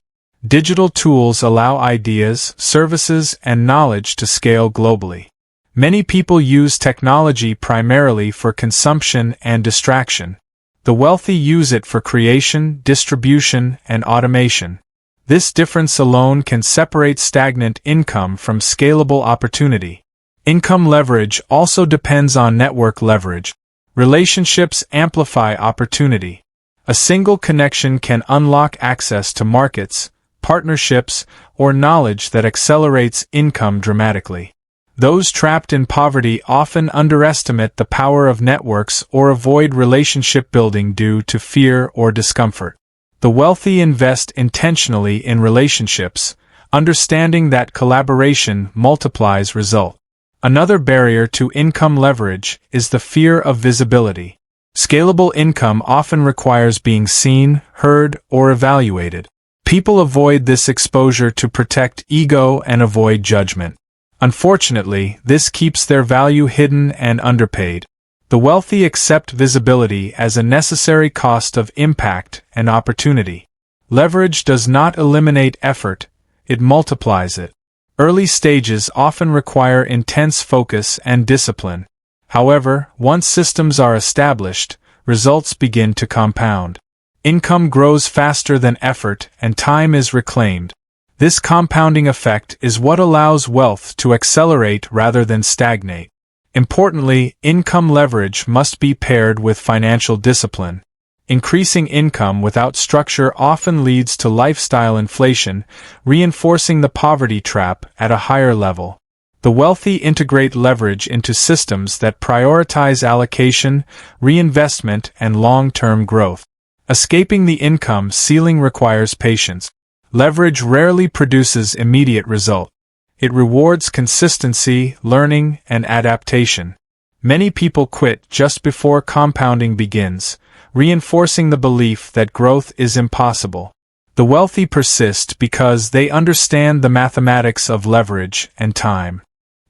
Digital tools allow ideas, services, and knowledge to scale globally. Many people use technology primarily for consumption and distraction. The wealthy use it for creation, distribution, and automation. This difference alone can separate stagnant income from scalable opportunity. Income leverage also depends on network leverage. Relationships amplify opportunity. A single connection can unlock access to markets, partnerships, or knowledge that accelerates income dramatically. Those trapped in poverty often underestimate the power of networks or avoid relationship building due to fear or discomfort. The wealthy invest intentionally in relationships, understanding that collaboration multiplies results. Another barrier to income leverage is the fear of visibility. Scalable income often requires being seen, heard, or evaluated. People avoid this exposure to protect ego and avoid judgment. Unfortunately, this keeps their value hidden and underpaid. The wealthy accept visibility as a necessary cost of impact and opportunity. Leverage does not eliminate effort, it multiplies it. Early stages often require intense focus and discipline. However, once systems are established, results begin to compound. Income grows faster than effort and time is reclaimed. This compounding effect is what allows wealth to accelerate rather than stagnate. Importantly, income leverage must be paired with financial discipline. Increasing income without structure often leads to lifestyle inflation, reinforcing the poverty trap at a higher level. The wealthy integrate leverage into systems that prioritize allocation, reinvestment, and long-term growth. Escaping the income ceiling requires patience. Leverage rarely produces immediate result. It rewards consistency, learning, and adaptation. Many people quit just before compounding begins, reinforcing the belief that growth is impossible. The wealthy persist because they understand the mathematics of leverage and time.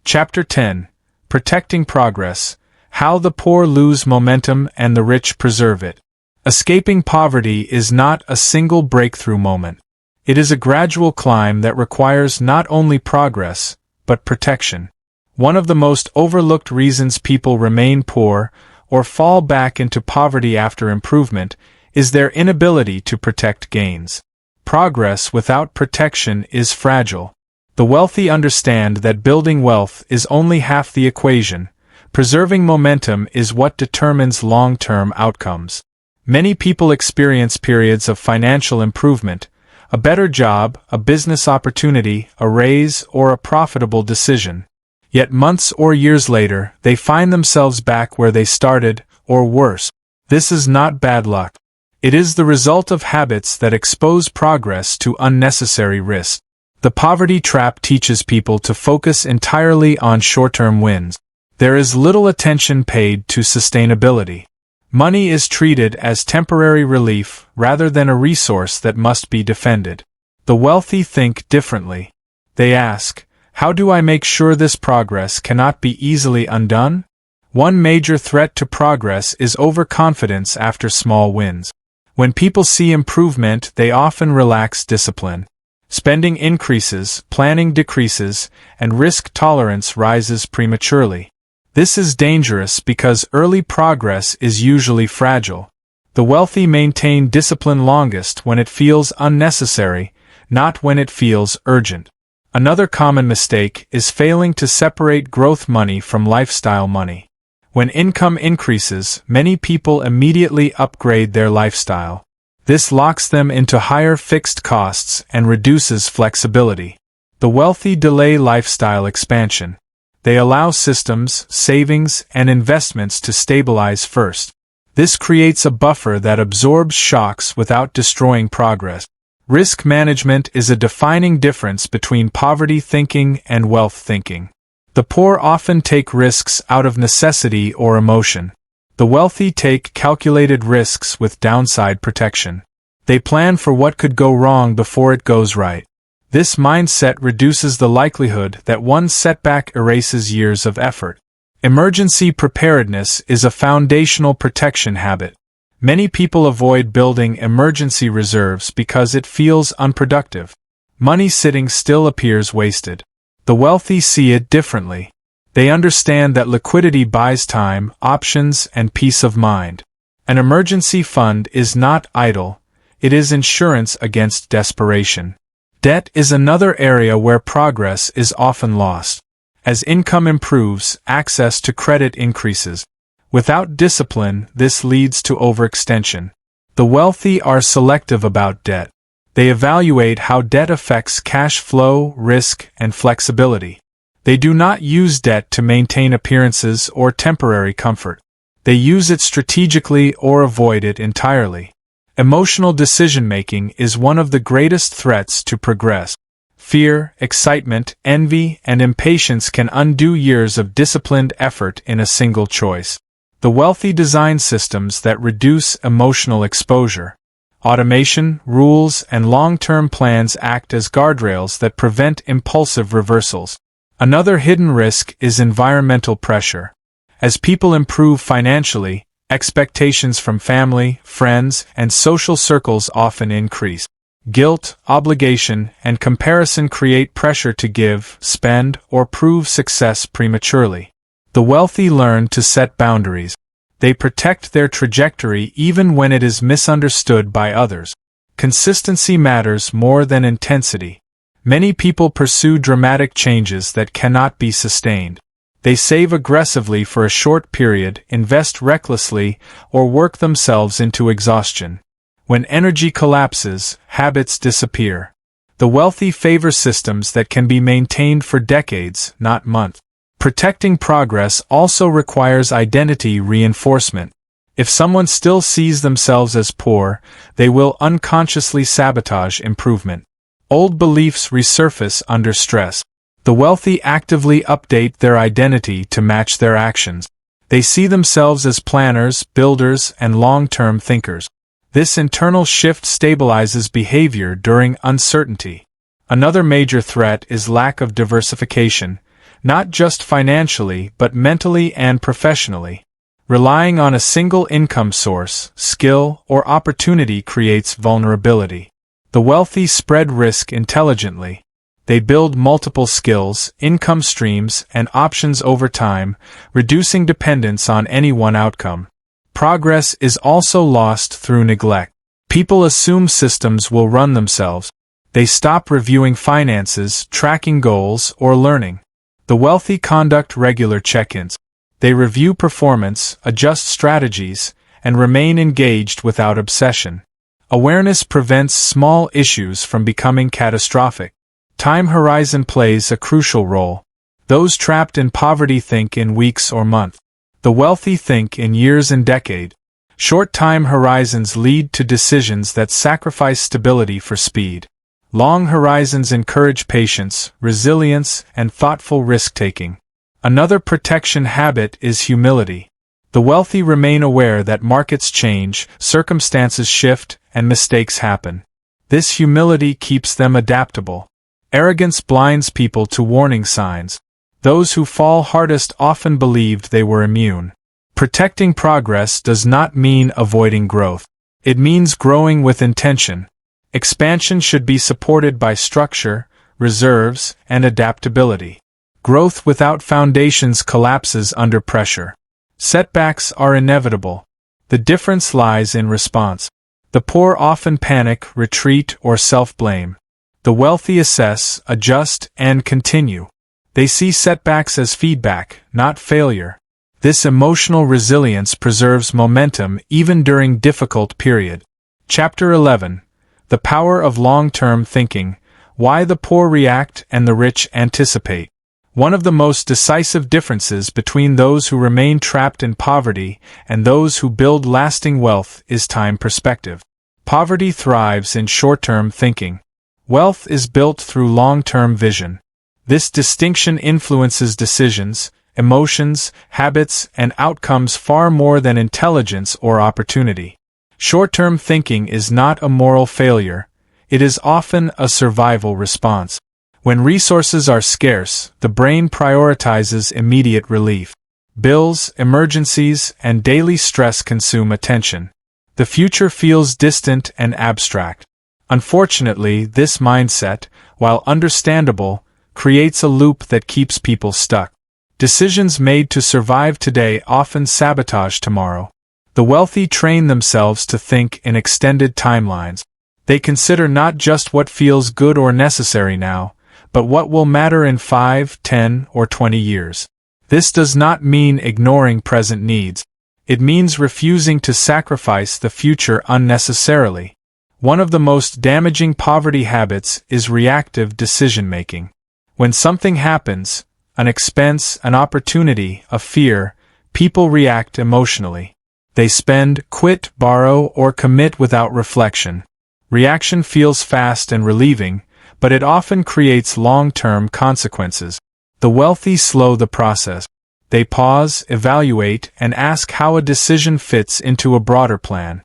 Chapter 10. Protecting Progress: How the Poor Lose Momentum and the Rich Preserve It. Escaping poverty is not a single breakthrough moment. It is a gradual climb that requires not only progress, but protection. One of the most overlooked reasons people remain poor or fall back into poverty after improvement is their inability to protect gains. Progress without protection is fragile. The wealthy understand that building wealth is only half the equation. Preserving momentum is what determines long-term outcomes. Many people experience periods of financial improvement, a better job, a business opportunity, a raise, or a profitable decision. Yet months or years later, they find themselves back where they started, or worse. This is not bad luck. It is the result of habits that expose progress to unnecessary risk. The poverty trap teaches people to focus entirely on short-term wins. There is little attention paid to sustainability. Money is treated as temporary relief rather than a resource that must be defended. The wealthy think differently. They ask, how do I make sure this progress cannot be easily undone? One major threat to progress is overconfidence after small wins. When people see improvement, they often relax discipline. Spending increases, planning decreases, and risk tolerance rises prematurely. This is dangerous because early progress is usually fragile. The wealthy maintain discipline longest when it feels unnecessary, not when it feels urgent. Another common mistake is failing to separate growth money from lifestyle money. When income increases, many people immediately upgrade their lifestyle. This locks them into higher fixed costs and reduces flexibility. The wealthy delay lifestyle expansion. They allow systems, savings, and investments to stabilize first. This creates a buffer that absorbs shocks without destroying progress. Risk management is a defining difference between poverty thinking and wealth thinking. The poor often take risks out of necessity or emotion. The wealthy take calculated risks with downside protection. They plan for what could go wrong before it goes right. This mindset reduces the likelihood that one setback erases years of effort. Emergency preparedness is a foundational protection habit. Many people avoid building emergency reserves because it feels unproductive. Money sitting still appears wasted. The wealthy see it differently. They understand that liquidity buys time, options, and peace of mind. An emergency fund is not idle. It is insurance against desperation. Debt is another area where progress is often lost. As income improves, access to credit increases. Without discipline, this leads to overextension. The wealthy are selective about debt. They evaluate how debt affects cash flow, risk, and flexibility. They do not use debt to maintain appearances or temporary comfort. They use it strategically or avoid it entirely. Emotional decision-making is one of the greatest threats to progress. Fear, excitement, envy, and impatience can undo years of disciplined effort in a single choice. The wealthy design systems that reduce emotional exposure. Automation, rules, and long-term plans act as guardrails that prevent impulsive reversals. Another hidden risk is environmental pressure. As people improve financially, expectations from family, friends, and social circles often increase. Guilt, obligation, and comparison create pressure to give, spend, or prove success prematurely. The wealthy learn to set boundaries. They protect their trajectory even when it is misunderstood by others. Consistency matters more than intensity. Many people pursue dramatic changes that cannot be sustained. They save aggressively for a short period, invest recklessly, or work themselves into exhaustion. When energy collapses, habits disappear. The wealthy favor systems that can be maintained for decades, not months. Protecting progress also requires identity reinforcement. If someone still sees themselves as poor, they will unconsciously sabotage improvement. Old beliefs resurface under stress. The wealthy actively update their identity to match their actions. They see themselves as planners, builders, and long-term thinkers. This internal shift stabilizes behavior during uncertainty. Another major threat is lack of diversification, not just financially but mentally and professionally. Relying on a single income source, skill, or opportunity creates vulnerability. The wealthy spread risk intelligently. They build multiple skills, income streams, and options over time, reducing dependence on any one outcome. Progress is also lost through neglect. People assume systems will run themselves. They stop reviewing finances, tracking goals, or learning. The wealthy conduct regular check-ins. They review performance, adjust strategies, and remain engaged without obsession. Awareness prevents small issues from becoming catastrophic. Time horizon plays a crucial role. Those trapped in poverty think in weeks or months. The wealthy think in years and decades. Short time horizons lead to decisions that sacrifice stability for speed. Long horizons encourage patience, resilience, and thoughtful risk-taking. Another protection habit is humility. The wealthy remain aware that markets change, circumstances shift, and mistakes happen. This humility keeps them adaptable. Arrogance blinds people to warning signs. Those who fall hardest often believed they were immune. Protecting progress does not mean avoiding growth. It means growing with intention. Expansion should be supported by structure, reserves, and adaptability. Growth without foundations collapses under pressure. Setbacks are inevitable. The difference lies in response. The poor often panic, retreat, or self-blame. The wealthy assess, adjust, and continue. They see setbacks as feedback, not failure. This emotional resilience preserves momentum even during difficult periods. Chapter 11. The Power of Long-Term Thinking, Why the Poor React and the Rich Anticipate. One of the most decisive differences between those who remain trapped in poverty and those who build lasting wealth is time perspective. Poverty thrives in short-term thinking. Wealth is built through long-term vision. This distinction influences decisions, emotions, habits, and outcomes far more than intelligence or opportunity. Short-term thinking is not a moral failure, it is often a survival response. When resources are scarce, the brain prioritizes immediate relief. Bills, emergencies, and daily stress consume attention. The future feels distant and abstract. Unfortunately, this mindset, while understandable, creates a loop that keeps people stuck. Decisions made to survive today often sabotage tomorrow. The wealthy train themselves to think in extended timelines. They consider not just what feels good or necessary now, but what will matter in 5, 10, or 20 years. This does not mean ignoring present needs. It means refusing to sacrifice the future unnecessarily. One of the most damaging poverty habits is reactive decision-making. When something happens, an expense, an opportunity, a fear, people react emotionally. They spend, quit, borrow, or commit without reflection. Reaction feels fast and relieving, but it often creates long-term consequences. The wealthy slow the process. They pause, evaluate, and ask how a decision fits into a broader plan.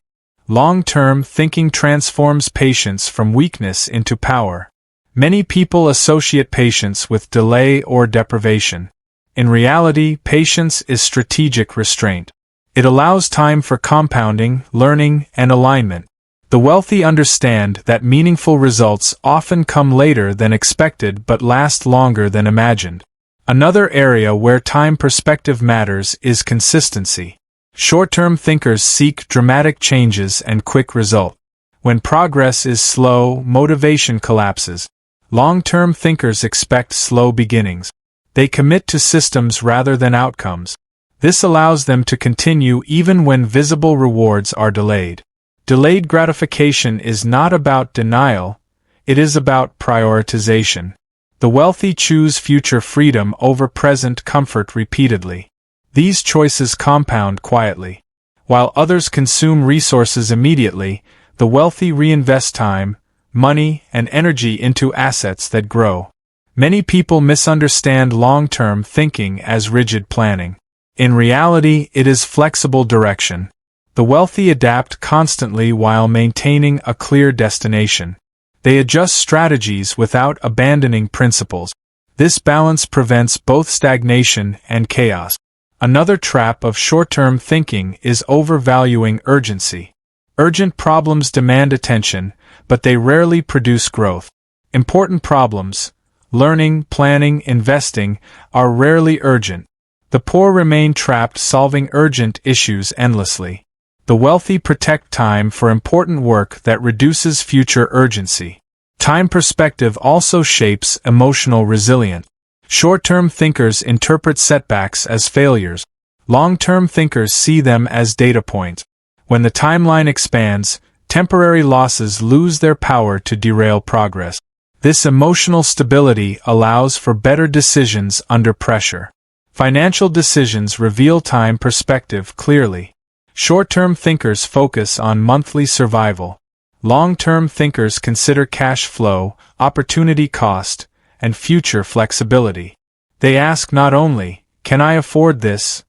Long-term thinking transforms patience from weakness into power. Many people associate patience with delay or deprivation. In reality, patience is strategic restraint. It allows time for compounding, learning, and alignment. The wealthy understand that meaningful results often come later than expected but last longer than imagined. Another area where time perspective matters is consistency. Short-term thinkers seek dramatic changes and quick results. When progress is slow, motivation collapses. Long-term thinkers expect slow beginnings. They commit to systems rather than outcomes. This allows them to continue even when visible rewards are delayed. Delayed gratification is not about denial, it is about prioritization. The wealthy choose future freedom over present comfort repeatedly. These choices compound quietly. While others consume resources immediately, the wealthy reinvest time, money, and energy into assets that grow. Many people misunderstand long-term thinking as rigid planning. In reality, it is flexible direction. The wealthy adapt constantly while maintaining a clear destination. They adjust strategies without abandoning principles. This balance prevents both stagnation and chaos. Another trap of short-term thinking is overvaluing urgency. Urgent problems demand attention, but they rarely produce growth. Important problems, learning, planning, investing, are rarely urgent. The poor remain trapped solving urgent issues endlessly. The wealthy protect time for important work that reduces future urgency. Time perspective also shapes emotional resilience. Short-term thinkers interpret setbacks as failures. Long-term thinkers see them as data points. When the timeline expands, temporary losses lose their power to derail progress. This emotional stability allows for better decisions under pressure. Financial decisions reveal time perspective clearly. Short-term thinkers focus on monthly survival. Long-term thinkers consider cash flow, opportunity cost, and future flexibility. They ask not only, "Can I afford this?"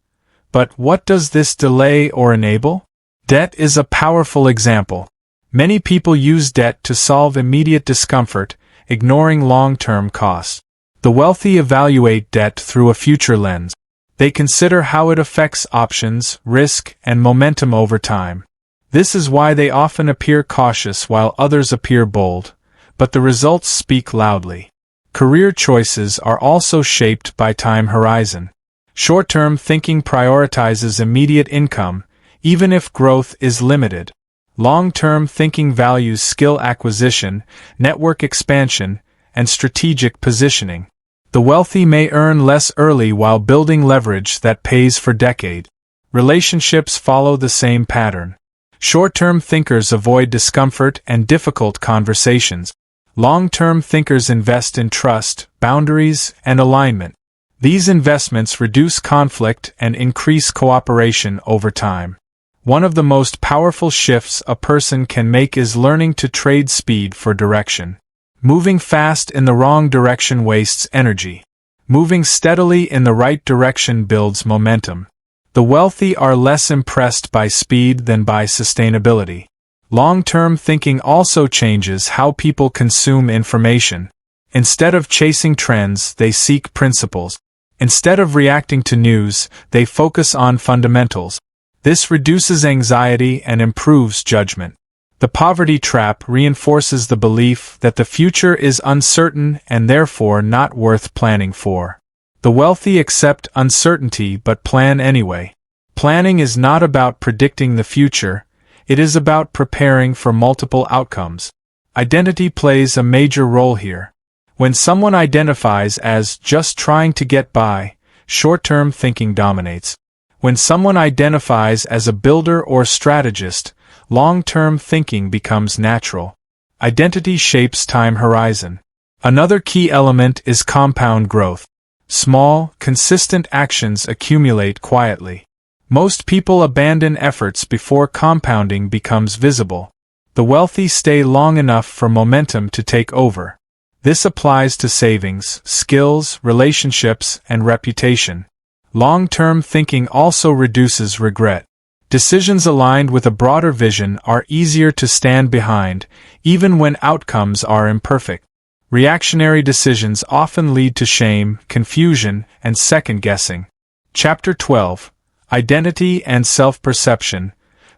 but "What does this delay or enable?" Debt is a powerful example. Many people use debt to solve immediate discomfort, ignoring long-term costs. The wealthy evaluate debt through a future lens. They consider how it affects options, risk, and momentum over time. This is why they often appear cautious while others appear bold, but the results speak loudly. Career choices are also shaped by time horizon. Short-term thinking prioritizes immediate income, even if growth is limited. Long-term thinking values skill acquisition, network expansion, and strategic positioning. The wealthy may earn less early while building leverage that pays for decades. Relationships follow the same pattern. Short-term thinkers avoid discomfort and difficult conversations. Long-term thinkers invest in trust, boundaries, and alignment. These investments reduce conflict and increase cooperation over time. One of the most powerful shifts a person can make is learning to trade speed for direction. Moving fast in the wrong direction wastes energy. Moving steadily in the right direction builds momentum. The wealthy are less impressed by speed than by sustainability. Long-term thinking also changes how people consume information. Instead of chasing trends, they seek principles. Instead of reacting to news, they focus on fundamentals. This reduces anxiety and improves judgment. The poverty trap reinforces the belief that the future is uncertain and therefore not worth planning for. The wealthy accept uncertainty but plan anyway. Planning is not about predicting the future, it is about preparing for multiple outcomes. Identity plays a major role here. When someone identifies as just trying to get by, short-term thinking dominates. When someone identifies as a builder or strategist, long-term thinking becomes natural. Identity shapes time horizon. Another key element is compound growth. Small, consistent actions accumulate quietly. Most people abandon efforts before compounding becomes visible. The wealthy stay long enough for momentum to take over. This applies to savings, skills, relationships, and reputation. Long-term thinking also reduces regret. Decisions aligned with a broader vision are easier to stand behind, even when outcomes are imperfect. Reactionary decisions often lead to shame, confusion, and second-guessing. Chapter 12: Identity and Self-Perception,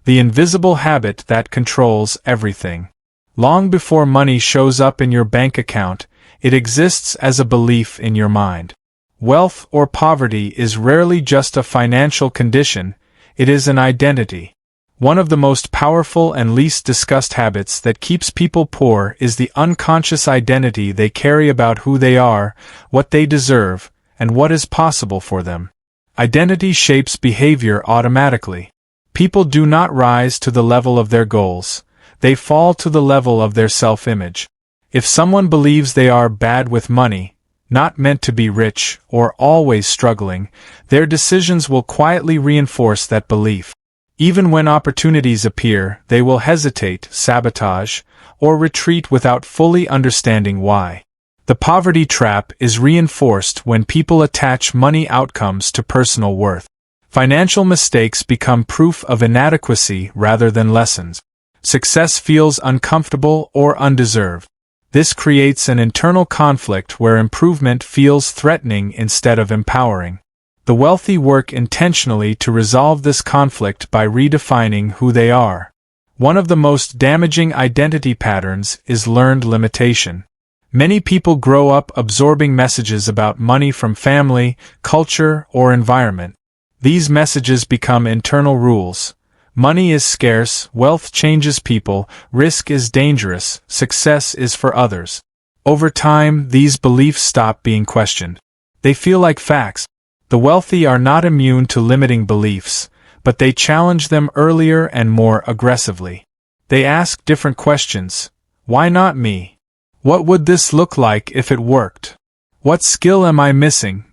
the invisible habit that controls everything. Long before money shows up in your bank account, it exists as a belief in your mind. Wealth or poverty is rarely just a financial condition, it is an identity. One of the most powerful and least discussed habits that keeps people poor is the unconscious identity they carry about who they are, what they deserve, and what is possible for them. Identity shapes behavior automatically. People do not rise to the level of their goals, they fall to the level of their self-image. If someone believes they are bad with money, not meant to be rich, or always struggling, their decisions will quietly reinforce that belief. Even when opportunities appear, they will hesitate, sabotage, or retreat without fully understanding why. The poverty trap is reinforced when people attach money outcomes to personal worth. Financial mistakes become proof of inadequacy rather than lessons. Success feels uncomfortable or undeserved. This creates an internal conflict where improvement feels threatening instead of empowering. The wealthy work intentionally to resolve this conflict by redefining who they are. One of the most damaging identity patterns is learned limitation. Many people grow up absorbing messages about money from family, culture, or environment. These messages become internal rules. Money is scarce, wealth changes people, risk is dangerous, success is for others. Over time, these beliefs stop being questioned. They feel like facts. The wealthy are not immune to limiting beliefs, but they challenge them earlier and more aggressively. They ask different questions. Why not me? What would this look like if it worked? What skill am I missing?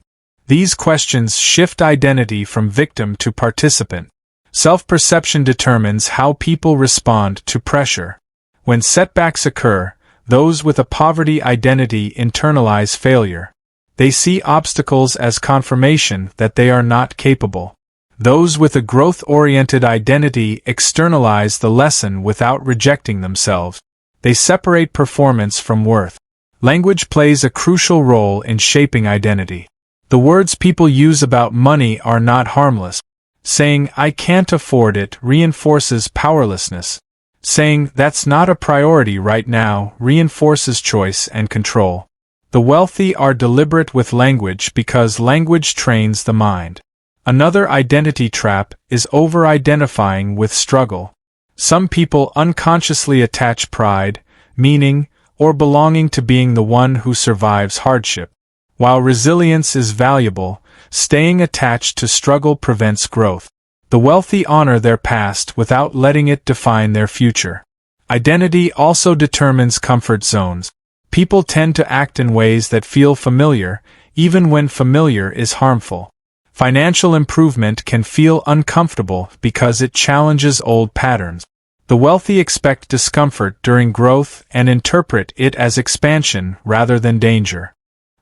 These questions shift identity from victim to participant. Self-perception determines how people respond to pressure. When setbacks occur, those with a poverty identity internalize failure. They see obstacles as confirmation that they are not capable. Those with a growth-oriented identity externalize the lesson without rejecting themselves. They separate performance from worth. Language plays a crucial role in shaping identity. The words people use about money are not harmless. Saying, "I can't afford it," reinforces powerlessness. Saying, "That's not a priority right now," reinforces choice and control. The wealthy are deliberate with language because language trains the mind. Another identity trap is over-identifying with struggle. Some people unconsciously attach pride, meaning, or belonging to being the one who survives hardship. While resilience is valuable, staying attached to struggle prevents growth. The wealthy honor their past without letting it define their future. Identity also determines comfort zones. People tend to act in ways that feel familiar, even when familiar is harmful. Financial improvement can feel uncomfortable because it challenges old patterns. The wealthy expect discomfort during growth and interpret it as expansion rather than danger.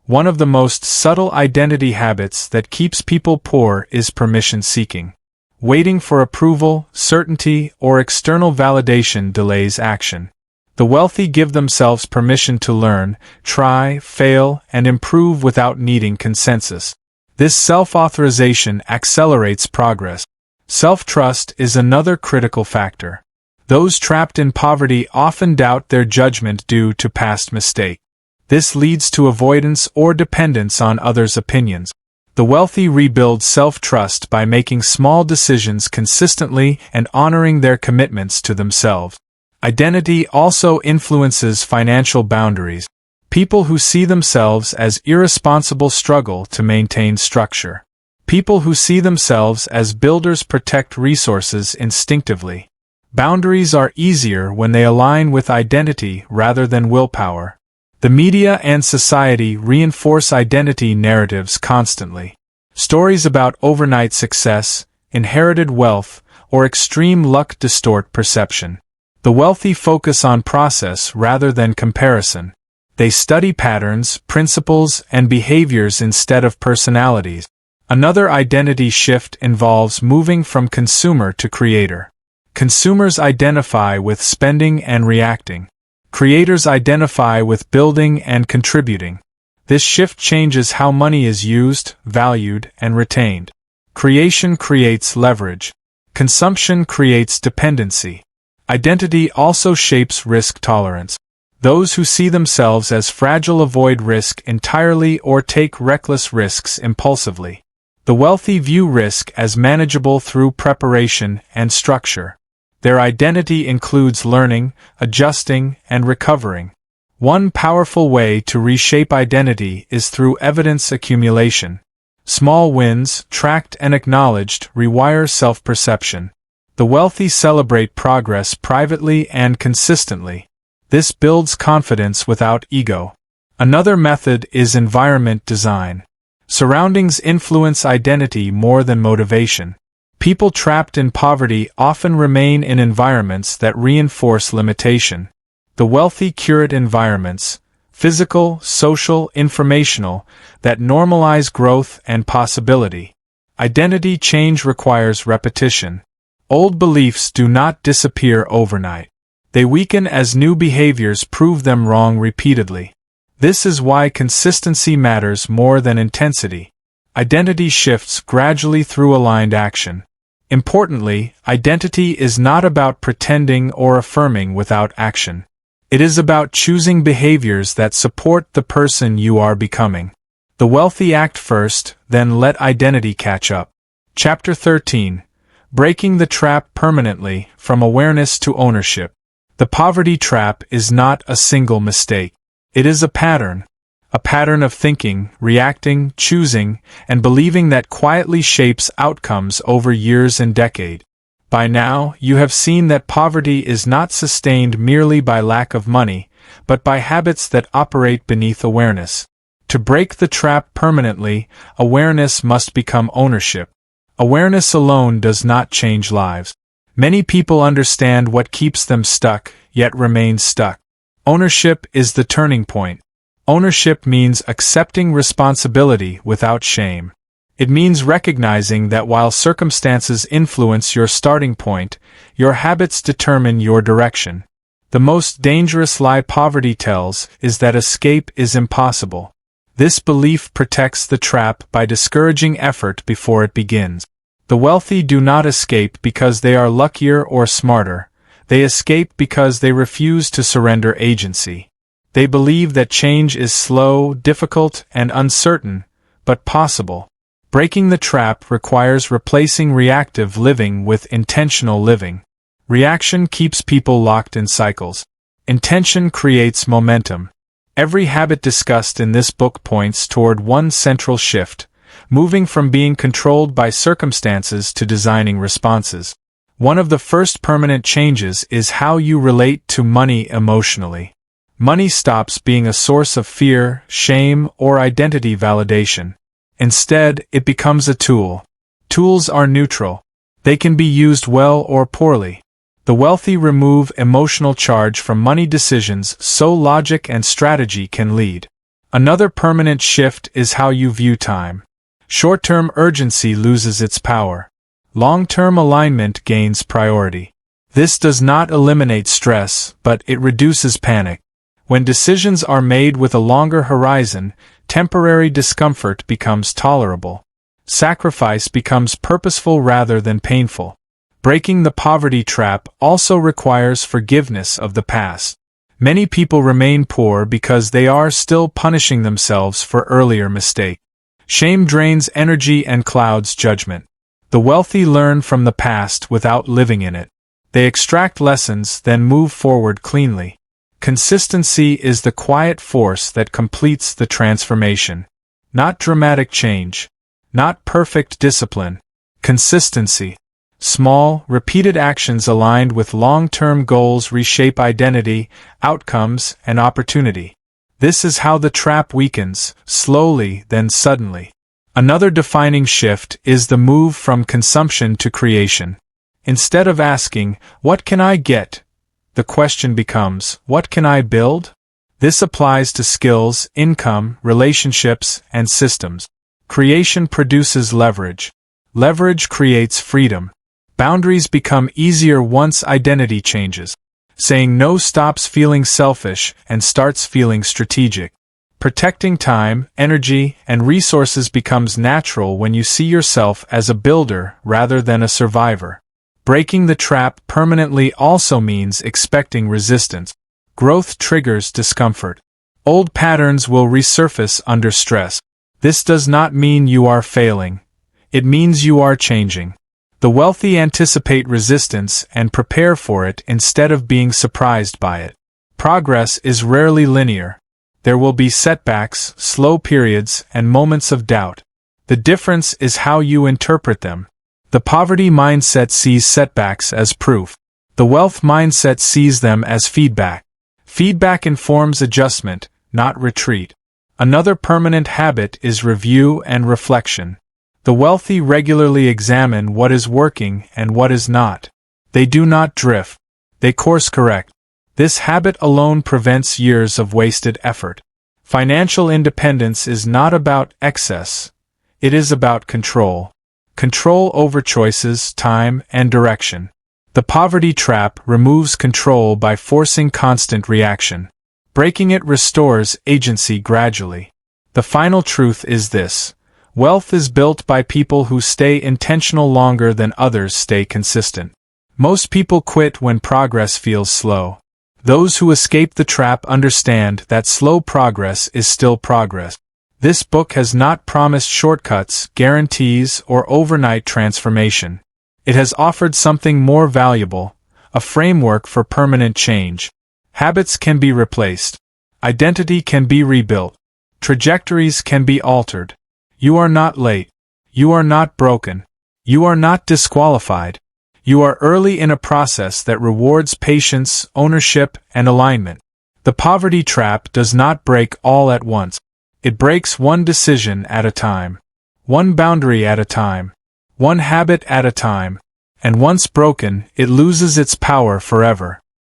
One of the most subtle identity habits that keeps people poor is permission seeking. Waiting for approval, certainty, or external validation delays action. The wealthy give themselves permission to learn, try, fail, and improve without needing consensus. This self-authorization accelerates progress. Self-trust is another critical factor. Those trapped in poverty often doubt their judgment due to past mistakes. This leads to avoidance or dependence on others' opinions. The wealthy rebuild self-trust by making small decisions consistently and honoring their commitments to themselves. Identity also influences financial boundaries. People who see themselves as irresponsible struggle to maintain structure. People who see themselves as builders protect resources instinctively. Boundaries are easier when they align with identity rather than willpower. The media and society reinforce identity narratives constantly. Stories about overnight success, inherited wealth, or extreme luck distort perception. The wealthy focus on process rather than comparison. They study patterns, principles, and behaviors instead of personalities. Another identity shift involves moving from consumer to creator. Consumers identify with spending and reacting. Creators identify with building and contributing. This shift changes how money is used, valued, and retained. Creation creates leverage. Consumption creates dependency. Identity also shapes risk tolerance. Those who see themselves as fragile avoid risk entirely or take reckless risks impulsively. The wealthy view risk as manageable through preparation and structure. Their identity includes learning, adjusting, and recovering. One powerful way to reshape identity is through evidence accumulation. Small wins, tracked and acknowledged, rewire self-perception. The wealthy celebrate progress privately and consistently. This builds confidence without ego. Another method is environment design. Surroundings influence identity more than motivation. People trapped in poverty often remain in environments that reinforce limitation. The wealthy curate environments, physical, social, informational, that normalize growth and possibility. Identity change requires repetition. Old beliefs do not disappear overnight. They weaken as new behaviors prove them wrong repeatedly. This is why consistency matters more than intensity. Identity shifts gradually through aligned action. Importantly, identity is not about pretending or affirming without action. It is about choosing behaviors that support the person you are becoming. The wealthy act first, then let identity catch up. Chapter 13. Breaking the Trap Permanently, From Awareness to Ownership. The poverty trap is not a single mistake. It is a pattern. A pattern of thinking, reacting, choosing, and believing that quietly shapes outcomes over years and decades. By now, you have seen that poverty is not sustained merely by lack of money, but by habits that operate beneath awareness. To break the trap permanently, awareness must become ownership. Awareness alone does not change lives. Many people understand what keeps them stuck, yet remain stuck. Ownership is the turning point. Ownership means accepting responsibility without shame. It means recognizing that while circumstances influence your starting point, your habits determine your direction. The most dangerous lie poverty tells is that escape is impossible. This belief protects the trap by discouraging effort before it begins. The wealthy do not escape because they are luckier or smarter. They escape because they refuse to surrender agency. They believe that change is slow, difficult, and uncertain, but possible. Breaking the trap requires replacing reactive living with intentional living. Reaction keeps people locked in cycles. Intention creates momentum. Every habit discussed in this book points toward one central shift, moving from being controlled by circumstances to designing responses. One of the first permanent changes is how you relate to money emotionally. Money stops being a source of fear, shame, or identity validation. Instead, it becomes a tool. Tools are neutral. They can be used well or poorly. The wealthy remove emotional charge from money decisions so logic and strategy can lead. Another permanent shift is how you view time. Short-term urgency loses its power. Long-term alignment gains priority. This does not eliminate stress, but it reduces panic. When decisions are made with a longer horizon, temporary discomfort becomes tolerable. Sacrifice becomes purposeful rather than painful. Breaking the poverty trap also requires forgiveness of the past. Many people remain poor because they are still punishing themselves for earlier mistakes. Shame drains energy and clouds judgment. The wealthy learn from the past without living in it. They extract lessons, then move forward cleanly. Consistency is the quiet force that completes the transformation. Not dramatic change. Not perfect discipline. Consistency. Small, repeated actions aligned with long-term goals reshape identity, outcomes, and opportunity. This is how the trap weakens, slowly then suddenly. Another defining shift is the move from consumption to creation. Instead of asking, "What can I get?" the question becomes, "What can I build?" This applies to skills, income, relationships, and systems. Creation produces leverage. Leverage creates freedom. Boundaries become easier once identity changes. Saying no stops feeling selfish and starts feeling strategic. Protecting time, energy, and resources becomes natural when you see yourself as a builder rather than a survivor. Breaking the trap permanently also means expecting resistance. Growth triggers discomfort. Old patterns will resurface under stress. This does not mean you are failing. It means you are changing. The wealthy anticipate resistance and prepare for it instead of being surprised by it. Progress is rarely linear. There will be setbacks, slow periods, and moments of doubt. The difference is how you interpret them. The poverty mindset sees setbacks as proof. The wealth mindset sees them as feedback. Feedback informs adjustment, not retreat. Another permanent habit is review and reflection. The wealthy regularly examine what is working and what is not. They do not drift. They course correct. This habit alone prevents years of wasted effort. Financial independence is not about excess. It is about control. Control over choices, time, and direction. The poverty trap removes control by forcing constant reaction. Breaking it restores agency gradually. The final truth is this: Wealth is built by people who stay intentional longer than others stay consistent. Most people quit when progress feels slow. Those who escape the trap understand that slow progress is still progress. This book has not promised shortcuts, guarantees, or overnight transformation. It has offered something more valuable, a framework for permanent change. Habits can be replaced. Identity can be rebuilt. Trajectories can be altered. You are not late. You are not broken. You are not disqualified. You are early in a process that rewards patience, ownership, and alignment. The poverty trap does not break all at once. It breaks one decision at a time. One boundary at a time. One habit at a time. And once broken, it loses its power forever.